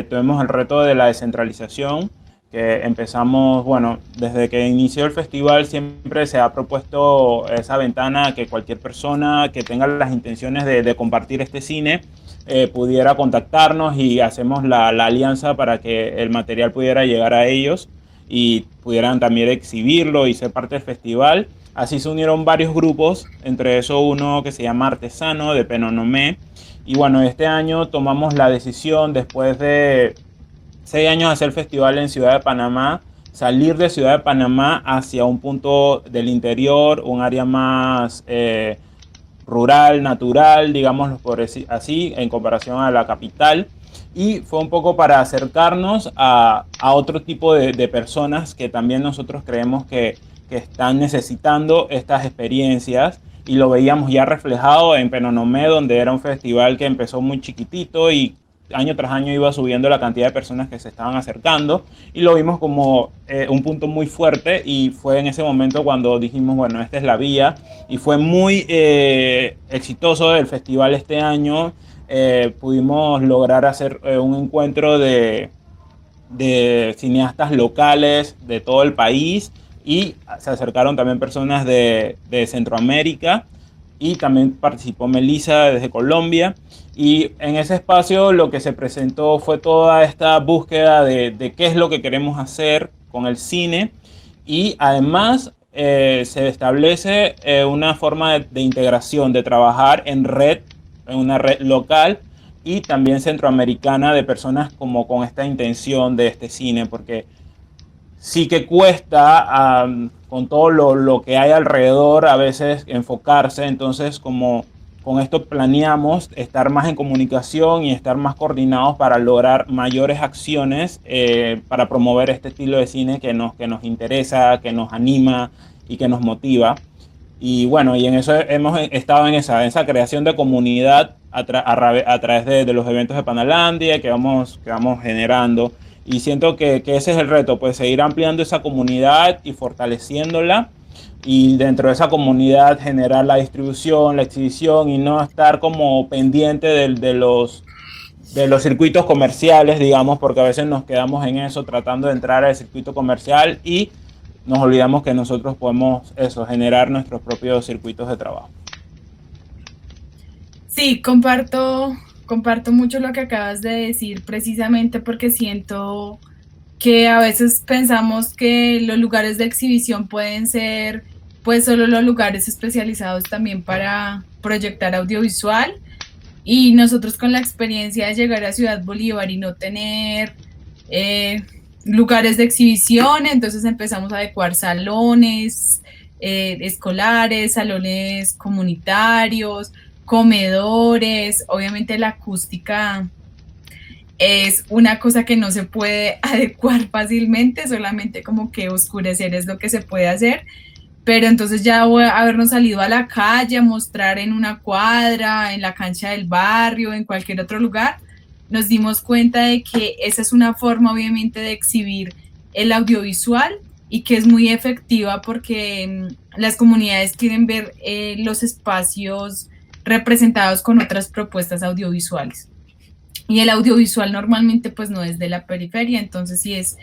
tuvimos el reto de la descentralización, que empezamos, bueno, desde que inició el festival siempre se ha propuesto esa ventana que cualquier persona que tenga las intenciones de compartir este cine pudiera contactarnos, y hacemos la alianza para que el material pudiera llegar a ellos y pudieran también exhibirlo y ser parte del festival. Así se unieron varios grupos, entre eso uno que se llama Artesano de Penonomé. Y bueno, este año tomamos la decisión, después de 6 años de hacer el festival en Ciudad de Panamá, salir de Ciudad de Panamá hacia un punto del interior, un área más rural, natural, digámoslo por así, en comparación a la capital. Y fue un poco para acercarnos a otro tipo de personas que también nosotros creemos que están necesitando estas experiencias, y lo veíamos ya reflejado en Penonomé, donde era un festival que empezó muy chiquitito y año tras año iba subiendo la cantidad de personas que se estaban acercando, y lo vimos como un punto muy fuerte, y fue en ese momento cuando dijimos, bueno, esta es la vía, y fue muy exitoso el festival este año. Pudimos lograr hacer un encuentro de cineastas locales de todo el país, y se acercaron también personas de Centroamérica, y también participó Melissa desde Colombia. Y en ese espacio lo que se presentó fue toda esta búsqueda de qué es lo que queremos hacer con el cine, y además se establece una forma de integración, de trabajar en una red local y también centroamericana de personas como con esta intención de este cine, porque sí que cuesta con todo lo que hay alrededor a veces enfocarse. Entonces, como con esto planeamos estar más en comunicación y estar más coordinados para lograr mayores acciones para promover este estilo de cine que nos interesa, que nos anima y que nos motiva. Y bueno, y en eso hemos estado en esa creación de comunidad a través de los eventos de Panalandia que vamos generando. Y siento que ese es el reto, pues seguir ampliando esa comunidad y fortaleciéndola, y dentro de esa comunidad generar la distribución, la exhibición, y no estar como pendiente de los circuitos comerciales, digamos, porque a veces nos quedamos en eso tratando de entrar al circuito comercial y nos olvidamos que nosotros podemos generar nuestros propios circuitos de trabajo. Sí, comparto mucho lo que acabas de decir, precisamente porque siento que a veces pensamos que los lugares de exhibición pueden ser pues solo los lugares especializados también para proyectar audiovisual, y nosotros con la experiencia de llegar a Ciudad Bolívar y no tener lugares de exhibición, entonces empezamos a adecuar salones escolares, salones comunitarios, comedores. Obviamente la acústica es una cosa que no se puede adecuar fácilmente, solamente como que oscurecer es lo que se puede hacer, pero entonces ya habernos salido a la calle a mostrar en una cuadra, en la cancha del barrio, en cualquier otro lugar, nos dimos cuenta de que esa es una forma obviamente de exhibir el audiovisual y que es muy efectiva porque las comunidades quieren ver los espacios representados con otras propuestas audiovisuales. Y el audiovisual normalmente pues no es de la periferia, entonces sí es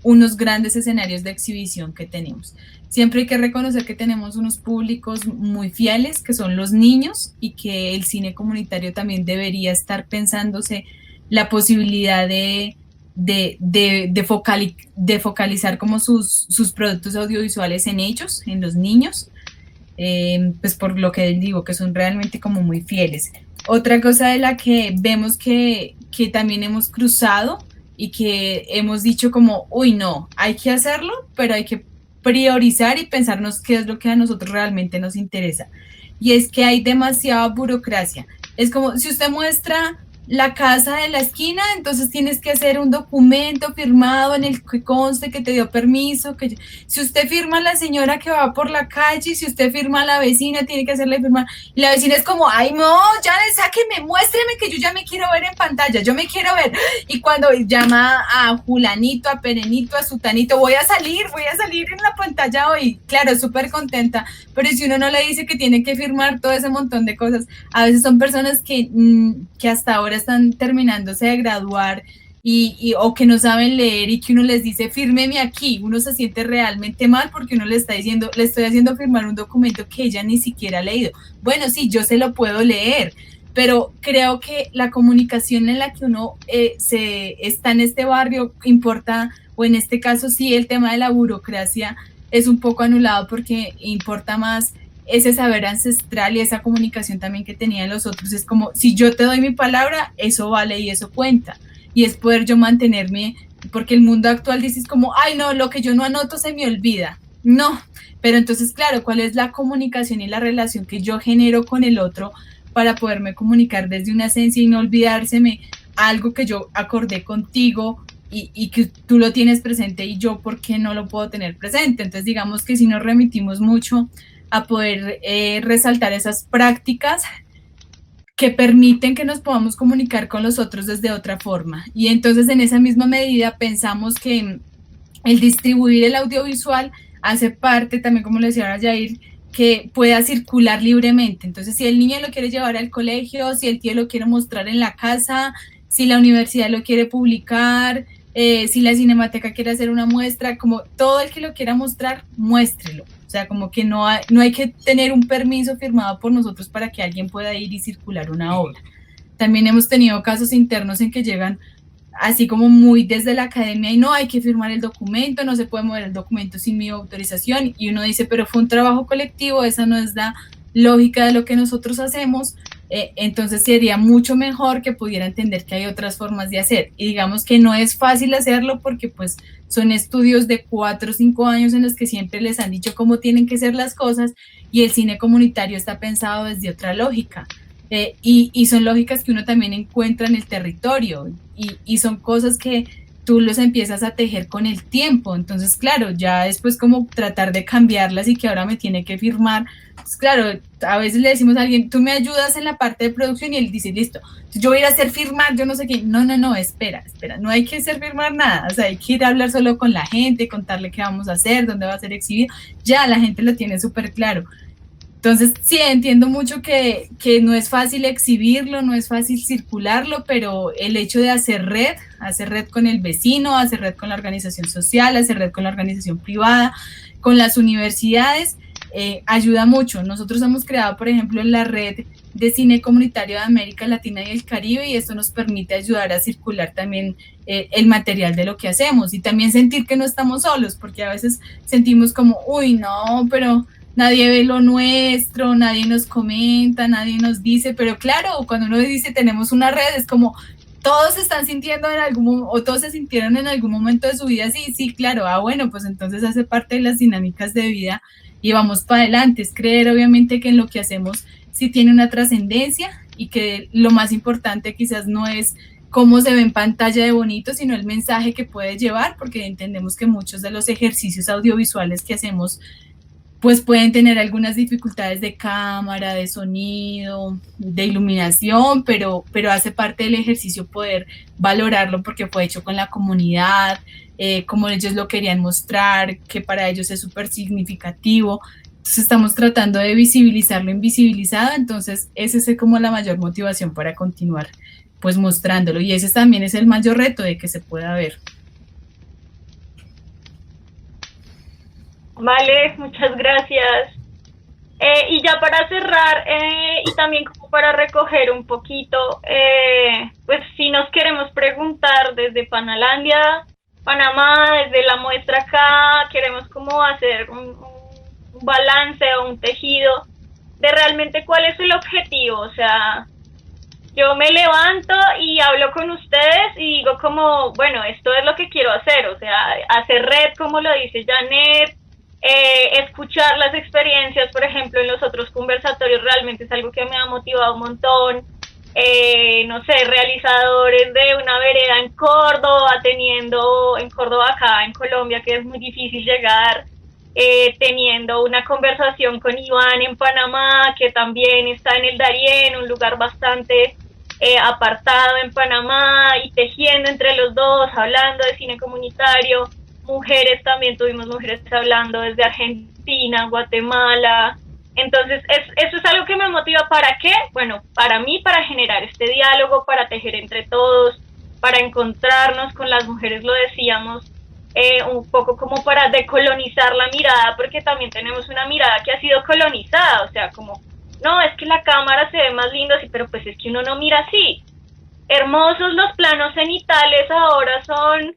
unos grandes escenarios de exhibición que tenemos. Siempre hay que reconocer que tenemos unos públicos muy fieles, que son los niños, y que el cine comunitario también debería estar pensándose la posibilidad de de focalizar como sus productos audiovisuales en ellos, en los niños, pues por lo que digo, que son realmente como muy fieles. Otra cosa de la que vemos que también hemos cruzado y que hemos dicho como, uy, no, hay que hacerlo, pero hay que priorizar y pensarnos qué es lo que a nosotros realmente nos interesa. Y es que hay demasiada burocracia. Es como si usted muestra la casa de la esquina, entonces tienes que hacer un documento firmado en el que conste que te dio permiso, que si usted firma a la señora que va por la calle, si usted firma a la vecina, tiene que hacerle firmar, y la vecina es como, ay no, ya sáqueme, muéstreme que yo ya me quiero ver en pantalla, yo me quiero ver, y cuando llama a Julanito, a Perenito, a Sutanito, voy a salir en la pantalla hoy, claro, súper contenta, pero si uno no le dice que tiene que firmar todo ese montón de cosas, a veces son personas que hasta ahora están terminándose de graduar o que no saben leer y que uno les dice fírmeme aquí, uno se siente realmente mal porque uno le está diciendo, le estoy haciendo firmar un documento que ella ni siquiera ha leído. Bueno, sí, yo se lo puedo leer, pero creo que la comunicación en la que uno está en este barrio importa, o en este caso sí, el tema de la burocracia es un poco anulado porque importa más ese saber ancestral y esa comunicación también que tenían los otros. Es como, si yo te doy mi palabra, eso vale y eso cuenta. Y es poder yo mantenerme, porque el mundo actual dices como, ay no, lo que yo no anoto se me olvida. No, pero entonces claro, ¿cuál es la comunicación y la relación que yo genero con el otro para poderme comunicar desde una esencia y no olvidárseme algo que yo acordé contigo y que tú lo tienes presente y yo por qué no lo puedo tener presente? Entonces digamos que si nos remitimos mucho a poder resaltar esas prácticas que permiten que nos podamos comunicar con los otros desde otra forma. Y entonces en esa misma medida pensamos que el distribuir el audiovisual hace parte también, como le decía a Jair, que pueda circular libremente. Entonces si el niño lo quiere llevar al colegio, si el tío lo quiere mostrar en la casa, si la universidad lo quiere publicar, si la Cinemateca quiere hacer una muestra, como todo el que lo quiera mostrar, muéstrelo. O sea, como que no hay que tener un permiso firmado por nosotros para que alguien pueda ir y circular una obra. También hemos tenido casos internos en que llegan así como muy desde la academia y no, hay que firmar el documento, no se puede mover el documento sin mi autorización, y uno dice, pero fue un trabajo colectivo, esa no es la lógica de lo que nosotros hacemos. Entonces sería mucho mejor que pudiera entender que hay otras formas de hacer, y digamos que no es fácil hacerlo porque pues son estudios de 4 o 5 años en los que siempre les han dicho cómo tienen que ser las cosas, y el cine comunitario está pensado desde otra lógica, y son lógicas que uno también encuentra en el territorio, y son cosas que tú los empiezas a tejer con el tiempo. Entonces claro, ya después como tratar de cambiarlas y que ahora me tiene que firmar, pues claro, a veces le decimos a alguien, tú me ayudas en la parte de producción, y él dice, listo, yo voy a ir a hacer firmar, yo no sé qué. No, espera, no hay que hacer firmar nada, o sea, hay que ir a hablar solo con la gente, contarle qué vamos a hacer, dónde va a ser exhibido, ya la gente lo tiene súper claro. Entonces, sí, entiendo mucho que no es fácil exhibirlo, no es fácil circularlo, pero el hecho de hacer red con el vecino, hacer red con la organización social, hacer red con la organización privada, con las universidades, ayuda mucho. Nosotros hemos creado, por ejemplo, la red de cine comunitario de América Latina y el Caribe, y esto nos permite ayudar a circular también el material de lo que hacemos, y también sentir que no estamos solos, porque a veces sentimos como, uy, no, pero nadie ve lo nuestro, nadie nos comenta, nadie nos dice, pero claro, cuando uno dice tenemos una red, es como todos se están sintiendo o todos se sintieron en algún momento de su vida, sí, claro, bueno, pues entonces hace parte de las dinámicas de vida y vamos para adelante. Es creer obviamente que en lo que hacemos sí tiene una trascendencia, y que lo más importante quizás no es cómo se ve en pantalla de bonito, sino el mensaje que puede llevar, porque entendemos que muchos de los ejercicios audiovisuales que hacemos pues pueden tener algunas dificultades de cámara, de sonido, de iluminación, pero hace parte del ejercicio poder valorarlo porque fue hecho con la comunidad, como ellos lo querían mostrar, que para ellos es súper significativo. Entonces estamos tratando de visibilizar lo invisibilizado, entonces esa es como la mayor motivación para continuar pues mostrándolo, y ese también es el mayor reto de que se pueda ver. Vale, muchas gracias. Y ya para cerrar, y también como para recoger un poquito, pues si nos queremos preguntar desde Panalandia, Panamá, desde la muestra acá, queremos como hacer un balance o un tejido de realmente cuál es el objetivo. O sea, yo me levanto y hablo con ustedes y digo como, bueno, esto es lo que quiero hacer, o sea, hacer red, como lo dice Janet, escuchar las experiencias, por ejemplo, en los otros conversatorios realmente es algo que me ha motivado un montón. No sé, realizadores de una vereda en Córdoba, teniendo en Córdoba acá en Colombia, que es muy difícil llegar, teniendo una conversación con Iván en Panamá, que también está en el Darién, un lugar bastante apartado en Panamá, y tejiendo entre los dos, hablando de cine comunitario. Mujeres también, tuvimos mujeres hablando desde Argentina, Guatemala. Entonces, eso es algo que me motiva. ¿Para qué? Bueno, para mí, para generar este diálogo, para tejer entre todos, para encontrarnos con las mujeres, lo decíamos, un poco como para decolonizar la mirada, porque también tenemos una mirada que ha sido colonizada, o sea, como, no, es que la cámara se ve más linda así, pero pues es que uno no mira así. Hermosos los planos cenitales ahora son,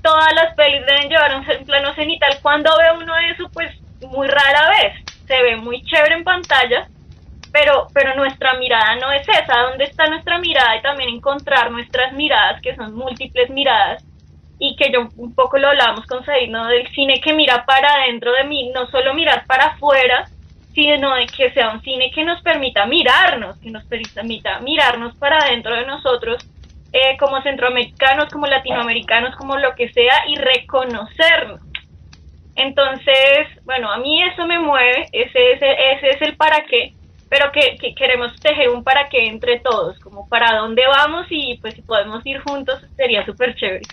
todas las pelis deben llevar un plano cenital. Cuando ve uno eso, pues muy rara vez. Se ve muy chévere en pantalla, pero nuestra mirada no es esa. ¿Dónde está nuestra mirada? Y también encontrar nuestras miradas, que son múltiples miradas, y que yo un poco lo hablábamos con Said, ¿no? Del cine que mira para adentro de mí, no solo mirar para afuera, sino de que sea un cine que nos permita mirarnos, que nos permita mirarnos para adentro de nosotros, como centroamericanos, como latinoamericanos, como lo que sea, y reconocernos. Entonces, bueno, a mí eso me mueve, ese es el para qué, pero que queremos tejer un para qué entre todos, como para dónde vamos, y pues si podemos ir juntos sería súper chévere.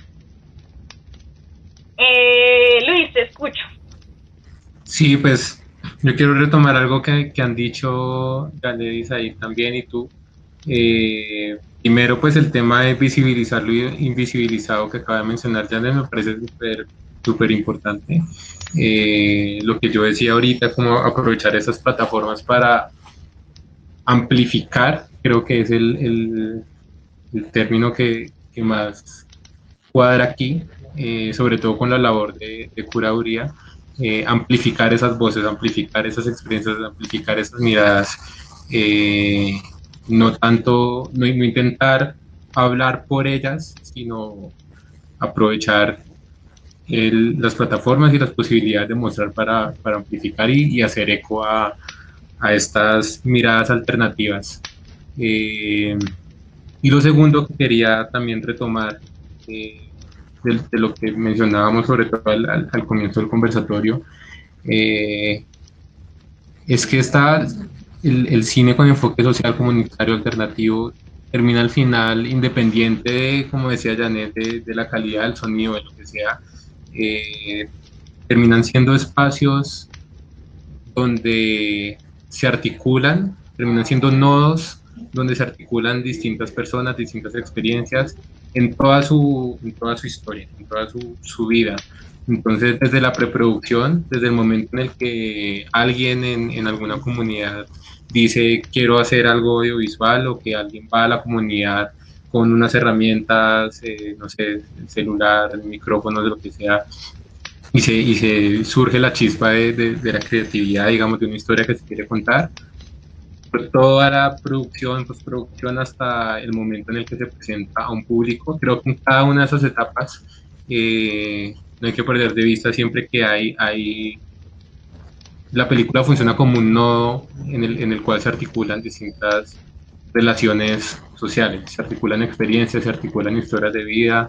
Luis, te escucho. Sí, pues yo quiero retomar algo que han dicho Janet ahí también y tú. Primero, pues el tema de visibilizar lo invisibilizado que acaba de mencionar Janet me parece súper importante. Lo que yo decía ahorita, como aprovechar esas plataformas para amplificar, creo que es el término que más cuadra aquí, sobre todo con la labor de curaduría, amplificar esas voces, amplificar esas experiencias, amplificar esas miradas, no tanto, no intentar hablar por ellas, sino aprovechar las plataformas y las posibilidades de mostrar para amplificar y hacer eco a estas miradas alternativas. Y lo segundo que quería también retomar, de lo que mencionábamos sobre todo al comienzo del conversatorio, es que el cine con enfoque social, comunitario, alternativo, termina al final, independiente de, como decía Janet, de la calidad del sonido, de lo que sea, terminan siendo espacios donde se articulan, terminan siendo nodos donde se articulan distintas personas, distintas experiencias en toda su historia, en toda su vida. Entonces, desde la preproducción, desde el momento en el que alguien en alguna comunidad dice quiero hacer algo audiovisual, o que alguien va a la comunidad con unas herramientas, no sé, el celular, el micrófono, de lo que sea, y se surge la chispa de la creatividad, digamos, de una historia que se quiere contar. Por toda la producción, postproducción, hasta el momento en el que se presenta a un público. Creo que en cada una de esas etapas no hay que perder de vista siempre que la película funciona como un nodo en el cual se articulan distintas relaciones sociales, se articulan experiencias, se articulan historias de vida,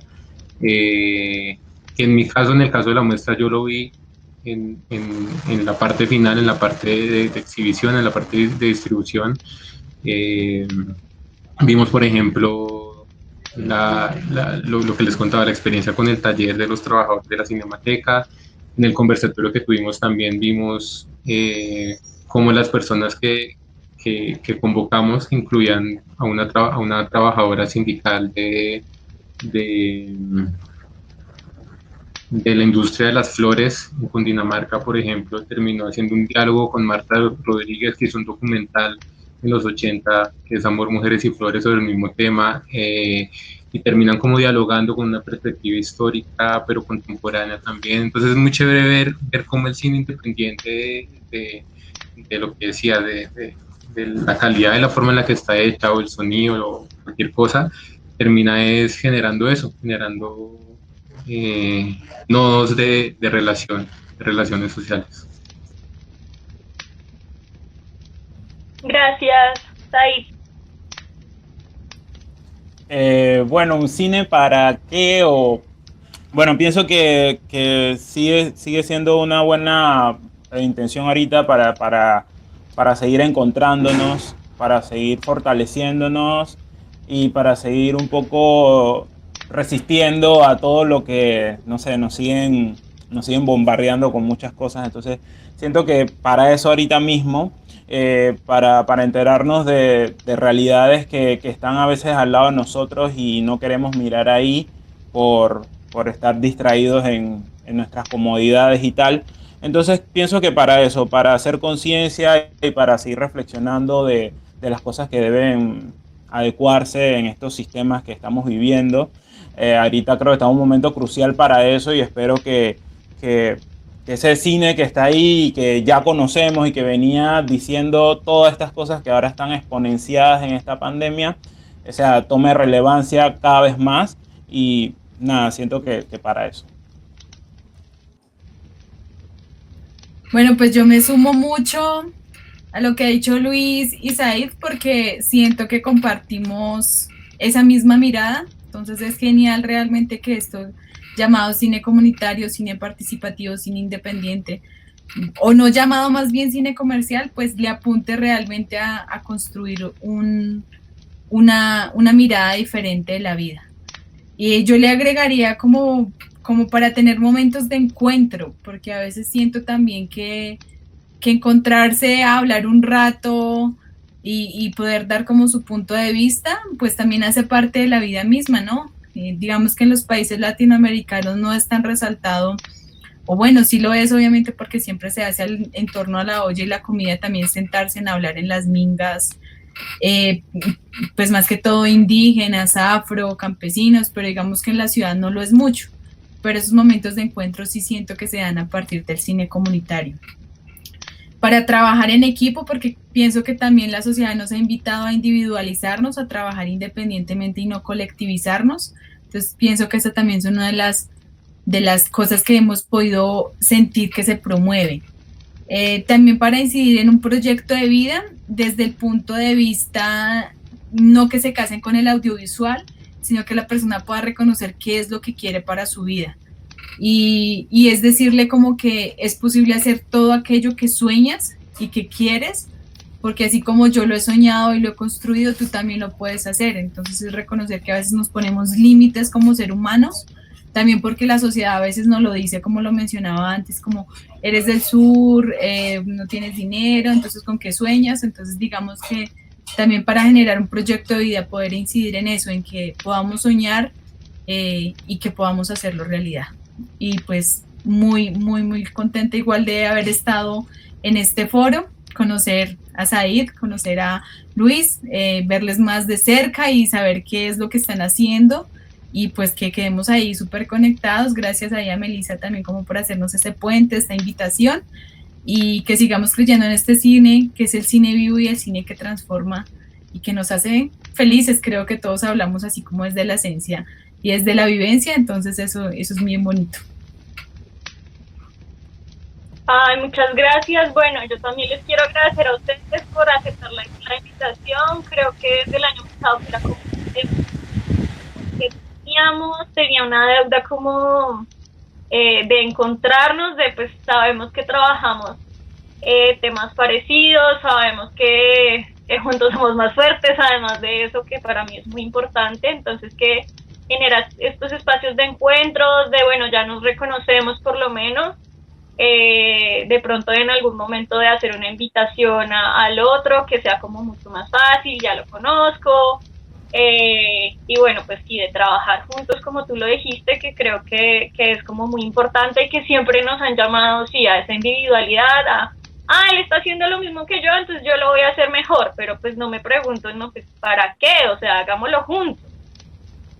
que en mi caso, en el caso de la muestra, yo lo vi en la parte final, en la parte de exhibición, en la parte de distribución. Vimos, por ejemplo, lo que les contaba, la experiencia con el taller de los trabajadores de la Cinemateca. En el conversatorio que tuvimos también vimos cómo las personas que convocamos incluían a una trabajadora sindical de la industria de las flores en Cundinamarca, por ejemplo. Terminó haciendo un diálogo con Marta Rodríguez, que hizo un documental en los 80, que es Amor, Mujeres y Flores, sobre el mismo tema, y terminan como dialogando con una perspectiva histórica, pero contemporánea también. Entonces es muy chévere ver cómo el cine independiente de lo que decía, de la calidad de la forma en la que está hecha, o el sonido, o cualquier cosa, termina es generando eso, generando nodos de relaciones sociales. Gracias, Said. Bueno, un cine para qué o... Bueno, pienso que sigue siendo una buena intención ahorita para seguir encontrándonos, para seguir fortaleciéndonos y para seguir un poco resistiendo a todo lo que, no sé, nos siguen bombardeando con muchas cosas. Entonces, siento que para eso ahorita mismo, para enterarnos de realidades que están a veces al lado de nosotros y no queremos mirar ahí por estar distraídos en nuestras comodidades y tal. Entonces pienso que para eso, para hacer conciencia y para seguir reflexionando de las cosas que deben adecuarse en estos sistemas que estamos viviendo, ahorita creo que está en un momento crucial para eso y espero que ese cine que está ahí y que ya conocemos y que venía diciendo todas estas cosas que ahora están exponenciadas en esta pandemia, o sea, tome relevancia cada vez más y nada, siento que para eso. Bueno, pues yo me sumo mucho a lo que ha dicho Luis y Said porque siento que compartimos esa misma mirada. Entonces es genial realmente que esto llamado cine comunitario, cine participativo, cine independiente, o no llamado más bien cine comercial, pues le apunte realmente a construir una mirada diferente de la vida. Y yo le agregaría como para tener momentos de encuentro, porque a veces siento también que encontrarse a hablar un rato y poder dar como su punto de vista, pues también hace parte de la vida misma, ¿no? Digamos que en los países latinoamericanos no es tan resaltado, o bueno, sí lo es obviamente porque siempre se hace en torno a la olla y la comida, también sentarse en hablar en las mingas, pues más que todo indígenas, afro, campesinos, pero digamos que en la ciudad no lo es mucho, pero esos momentos de encuentro sí siento que se dan a partir del cine comunitario. Para trabajar en equipo, porque pienso que también la sociedad nos ha invitado a individualizarnos, a trabajar independientemente y no colectivizarnos. Entonces pienso que esa también es una de las cosas que hemos podido sentir que se promueve. También para incidir en un proyecto de vida desde el punto de vista no que se casen con el audiovisual, sino que la persona pueda reconocer qué es lo que quiere para su vida. Y es decirle como que es posible hacer todo aquello que sueñas y que quieres, porque así como yo lo he soñado y lo he construido, tú también lo puedes hacer. Entonces es reconocer que a veces nos ponemos límites como seres humanos, también porque la sociedad a veces nos lo dice, como lo mencionaba antes, como eres del sur, no tienes dinero, entonces ¿con qué sueñas? Entonces digamos que también para generar un proyecto de vida, poder incidir en eso, en que podamos soñar y que podamos hacerlo realidad. Y pues muy, muy, muy contenta igual de haber estado en este foro, conocer a Said, conocer a Luis, verles más de cerca y saber qué es lo que están haciendo y pues que quedemos ahí súper conectados. Gracias ahí a Melissa también como por hacernos este puente, esta invitación y que sigamos creyendo en este cine, que es el cine vivo y el cine que transforma y que nos hace felices. Creo que todos hablamos así como desde la esencia y desde la vivencia, entonces eso es bien bonito. Ay, muchas gracias. Bueno, yo también les quiero agradecer a ustedes por aceptar la invitación. Creo que desde el año pasado era como que tenía una deuda como de encontrarnos, de pues sabemos que trabajamos temas parecidos, sabemos que juntos somos más fuertes, además de eso que para mí es muy importante, entonces que generar estos espacios de encuentros, de bueno, ya nos reconocemos por lo menos, de pronto en algún momento de hacer una invitación al otro, que sea como mucho más fácil, ya lo conozco, y bueno, pues sí, de trabajar juntos, como tú lo dijiste, que creo que es como muy importante y que siempre nos han llamado, sí, a esa individualidad, él está haciendo lo mismo que yo, entonces yo lo voy a hacer mejor, pero pues no me pregunto, no, pues ¿para qué? O sea, hagámoslo juntos.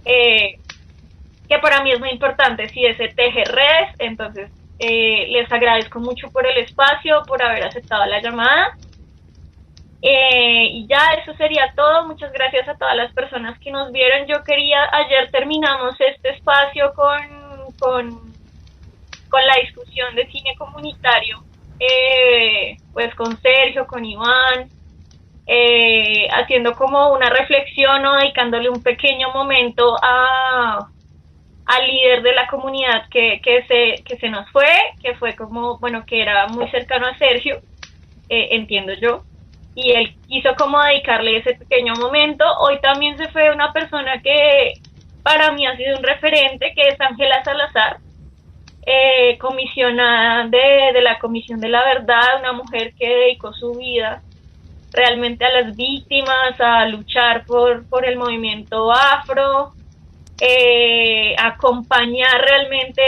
Que para mí es muy importante, si ese teje redes, entonces les agradezco mucho por el espacio, por haber aceptado la llamada. Y ya eso sería todo. Muchas gracias a todas las personas que nos vieron. Ayer terminamos este espacio con la discusión de cine comunitario, pues con Sergio, con Iván, haciendo como una reflexión o dedicándole un pequeño momento al líder de la comunidad que se nos fue, que fue como, bueno, que era muy cercano a Sergio, entiendo yo, y él quiso como dedicarle ese pequeño momento. Hoy también se fue una persona que para mí ha sido un referente, que es Ángela Salazar, comisionada de la Comisión de la Verdad, una mujer que dedicó su vida realmente a las víctimas, a luchar por el movimiento afro, acompañar realmente,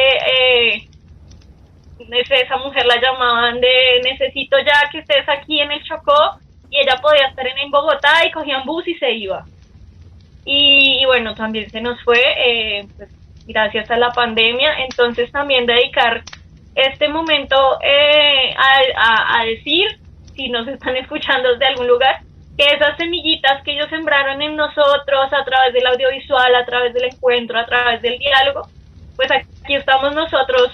esa mujer la llamaban de necesito ya que estés aquí en el Chocó, y ella podía estar en Bogotá y cogía un bus y se iba. Y bueno, también se nos fue, pues, gracias a la pandemia. Entonces también dedicar este momento a decir, si nos están escuchando desde algún lugar, que esas semillitas que ellos sembraron en nosotros a través del audiovisual, a través del encuentro, a través del diálogo, pues aquí estamos nosotros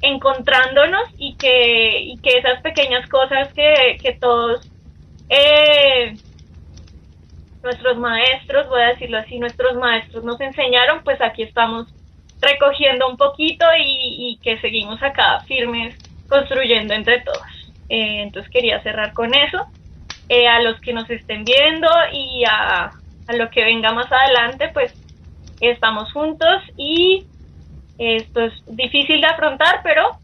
encontrándonos, y que esas pequeñas cosas que todos nuestros maestros, voy a decirlo así, nuestros maestros nos enseñaron, pues aquí estamos recogiendo un poquito y que seguimos acá firmes construyendo entre todos. Entonces quería cerrar con eso. A los que nos estén viendo y a lo que venga más adelante, pues estamos juntos, y esto es difícil de afrontar, pero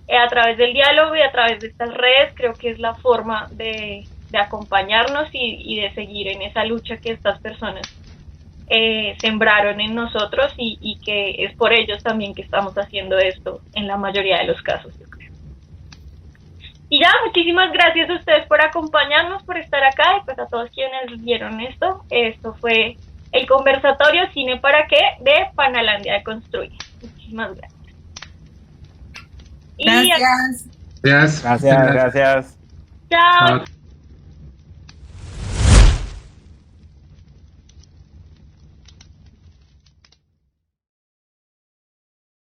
a través del diálogo y a través de estas redes creo que es la forma de acompañarnos y de seguir en esa lucha que estas personas sembraron en nosotros, y que es por ellos también que estamos haciendo esto en la mayoría de los casos, yo creo. Y ya, muchísimas gracias a ustedes por acompañarnos, por estar acá, y pues a todos quienes vieron esto. Esto fue el conversatorio Cine para qué de Panalandia de Construye. Muchísimas gracias. Gracias. Gracias. Gracias. Chao. Chao.